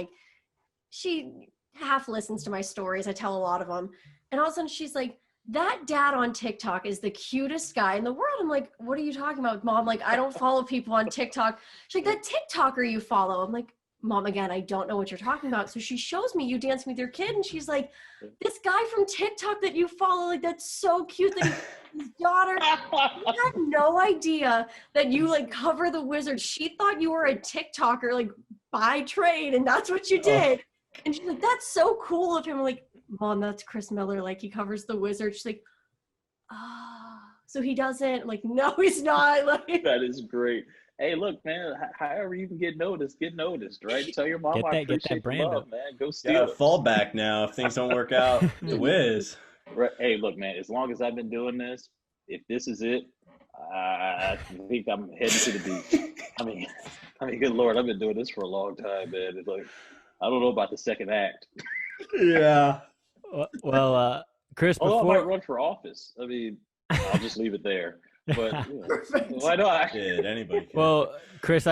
She half listens to my stories. I tell a lot of them. And all of a sudden she's like, that dad on TikTok is the cutest guy in the world. I'm like, what are you talking about, Mom? I don't follow people on TikTok. She's like, that TikToker you follow. I'm like, Mom, again, I don't know what you're talking about. So she shows me you dancing with your kid, and she's like, this guy from TikTok that you follow, that's so cute that his daughter. You had no idea that you cover the Wizards. She thought you were a TikToker by trade, and that's what you did. And she's like, that's so cool of him. I'm like, Mom, that's Chris Miller. He covers the Wizards. She's like, so he doesn't? I'm like, no, he's not.
That is great. Hey, look, man, however you can get noticed, right? Tell your mom I appreciate
that brand
love,
up.
man. Go steal it.
Fallback now if things don't work out. The Wiz.
Right. Hey, look, man, as long as I've been doing this, if this is it, I think I'm heading to the beach. I mean, good Lord, I've been doing this for a long time, man. It's I don't know about the second act.
Yeah.
Well, Chris,
I
before
might run for office. I mean, I'll just leave it there. But why not?
Anybody can.
Well, Chris,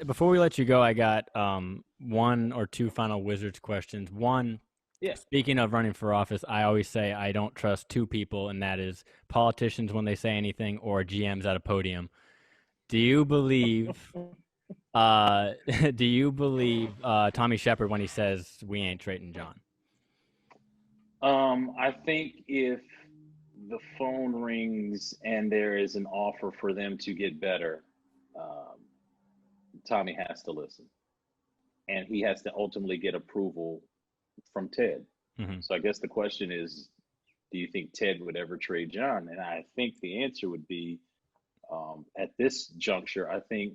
before we let you go, I got 1 or 2 final Wizards questions. One,
Yeah.
Speaking of running for office, I always say I don't trust two people, and that is politicians when they say anything or GMs at a podium. Do you believe Tommy Shepard when he says we ain't trading John?
I think if the phone rings and there is an offer for them to get better, Tommy has to listen. And he has to ultimately get approval from Ted.
Mm-hmm.
So I guess the question is, do you think Ted would ever trade John? And I think the answer would be, at this juncture, I think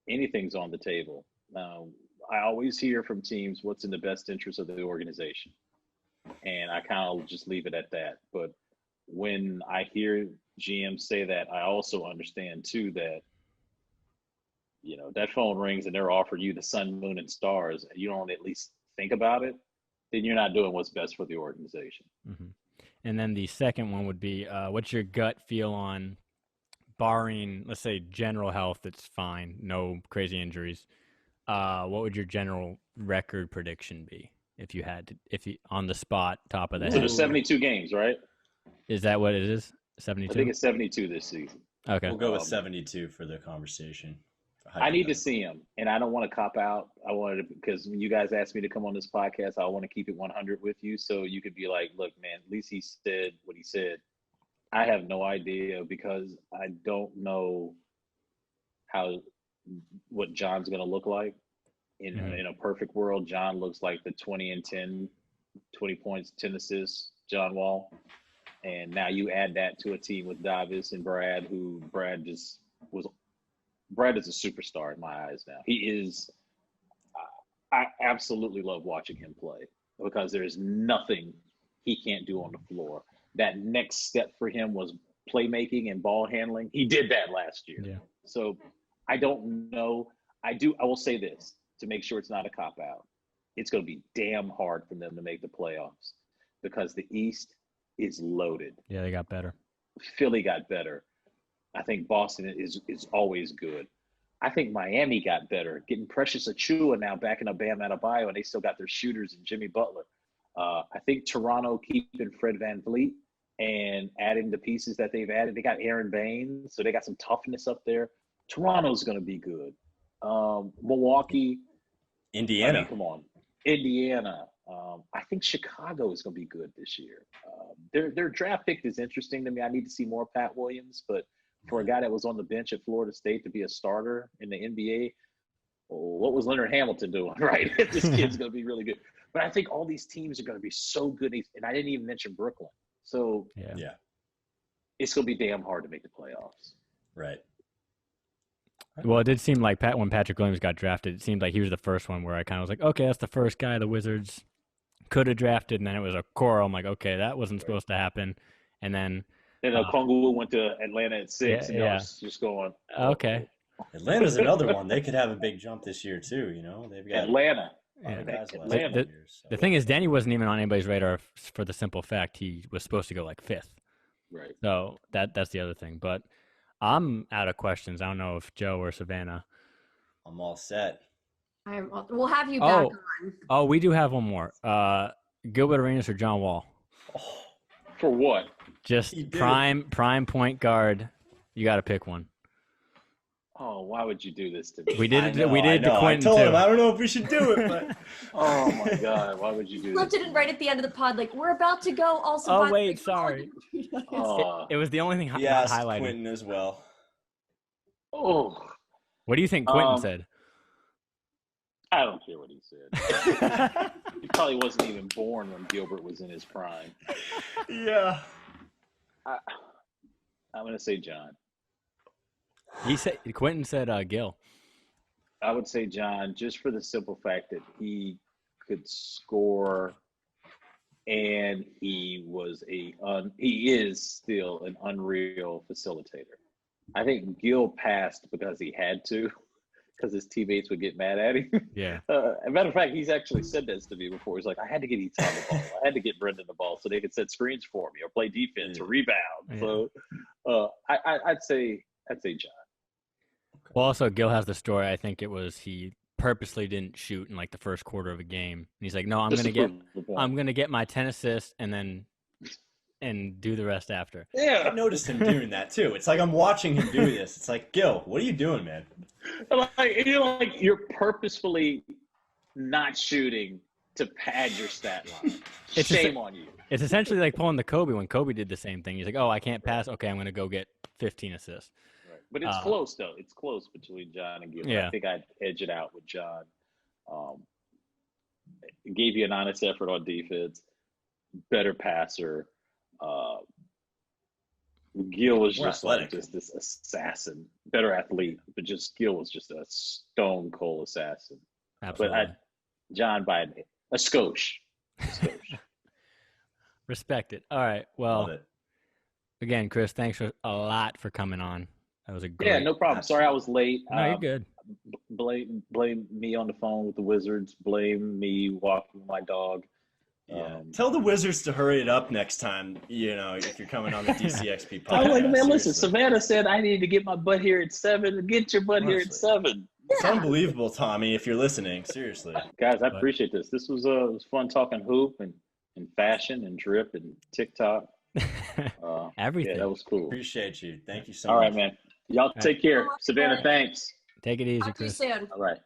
anything's on the table. I always hear from teams what's in the best interest of the organization. And I kind of just leave it at that. But when I hear GMs say that, I also understand too that, you know, that phone rings and they're offering you the sun, moon, and stars, and you don't at least think about it, then you're not doing what's best for the organization.
Mm-hmm. And then the second one would be, what's your gut feel on, barring, let's say, general health, it's fine, no crazy injuries. What would your general record prediction be if you had to, on the spot, top of the head?
So there's 72 games, right?
Is that what it is? 72?
I think it's 72 this season.
Okay.
We'll go with 72 for the conversation.
I need to see him, and I don't want to cop out. I wanted to, because when you guys asked me to come on this podcast, I want to keep it 100 with you, so you could be like, look, man, at least he said what he said. I have no idea because I don't know what John's going to look like. In a perfect world, John looks like the 20 and 10, 20 points, 10 assists, John Wall. And now you add that to a team with Davis and Brad, who Brad is a superstar in my eyes now. He is. I absolutely love watching him play because there's nothing he can't do on the floor. That next step for him was playmaking and ball handling. He did that last year.
Yeah.
So I don't know. I will say this to make sure it's not a cop-out. It's going to be damn hard for them to make the playoffs because the East is loaded.
Yeah, they got better.
Philly got better. I think Boston is always good. I think Miami got better. Getting Precious Achiuwa now backing up Bam Adebayo, and they still got their shooters and Jimmy Butler. I think Toronto keeping Fred VanVleet and adding the pieces that they've added. They got Aaron Baines, so they got some toughness up there. Toronto's going to be good. Milwaukee.
Indiana.
I mean, come on. Indiana. I think Chicago is going to be good this year. Their draft pick is interesting to me. I need to see more Pat Williams, but for a guy that was on the bench at Florida State to be a starter in the NBA, what was Leonard Hamilton doing, right? This kid's going to be really good. But I think all these teams are going to be so good. And I didn't even mention Brooklyn. So
yeah,
it's going to be damn hard to make the playoffs.
Right.
Well, it did seem like when Patrick Williams got drafted, it seemed like he was the first one where I kind of was like, okay, that's the first guy the Wizards could have drafted. And then it was a Okoro. I'm like, okay, that wasn't supposed to happen. And then
Okongwu went to Atlanta at 6, and I was just going,
okay.
Atlanta's another one. They could have a big jump this year too. You know, they've got
Atlanta.
The thing is, Deni wasn't even on anybody's radar for the simple fact he was supposed to go like 5th.
Right.
So that's the other thing. But I'm out of questions. I don't know if Joe or Savannah.
I'm all set.
We'll have you back on.
Oh, we do have one more. Gilbert Arenas or John Wall?
For what?
Just prime point guard. You got to pick one.
Oh, why would you do this to me?
We did it to Quentin
I told
too.
him I don't know if we should do it, but
oh my God, why would you do
Flipped
this?
it in right at the end of the pod, like we're about to go. Also,
sorry. It was the only thing
he asked
highlighted.
Quentin as well.
Oh,
what do you think Quentin said?
I don't care what he said. He probably wasn't even born when Gilbert was in his prime.
Yeah.
I'm gonna say John.
Quentin said Gil.
I would say John, just for the simple fact that he could score, and he is still an unreal facilitator. I think Gil passed because he had to, because his teammates would get mad at him.
Yeah.
As a matter of fact, he's actually said this to me before. He's like, I had to get Etan the ball. I had to get Brendan the ball so they could set screens for me or play defense or rebound.
Yeah.
So I'd say John.
Well, also Gil has the story. I think it was he purposely didn't shoot in like the first quarter of a game. And he's like, no, I'm
Just
gonna get my 10 assists and do the rest after.
Yeah,
I noticed him doing that too. It's like I'm watching him do this. It's like, Gil, what are you doing, man?
You're purposefully not shooting to pad your stat line. Shame on you.
It's essentially like pulling the Kobe when Kobe did the same thing. He's like, oh, I can't pass. Okay, I'm gonna go get 15 assists.
Right. But it's close though. It's close between John and Gilbert.
Yeah.
I think I'd edge it out with John. Gave you an honest effort on defense. Better passer. Gil was just like this assassin, better athlete, but just Gil was just a stone cold assassin.
Absolutely.
But John by a skosh.
Respect it. All right. Well, again, Chris, thanks a lot for coming on. That was a great.
Yeah, no problem. Sorry I was late.
No, you're good.
Blame me on the phone with the Wizards. Blame me walking my dog.
Tell the Wizards to hurry it up next time, if you're coming on the DCXP podcast.
I'm like, man, listen, Savannah said I need to get my butt here at 7. Get your butt here at 7.
It's unbelievable, Tommy, if you're listening. Seriously.
Guys, I appreciate this. This was fun talking hoop and fashion and drip and TikTok.
Everything.
Yeah, that was cool.
Appreciate you. Thank you so much.
All right, man. Y'all take care. Savannah, thanks.
Take it easy,
Talk to you
Chris.
soon.
All right.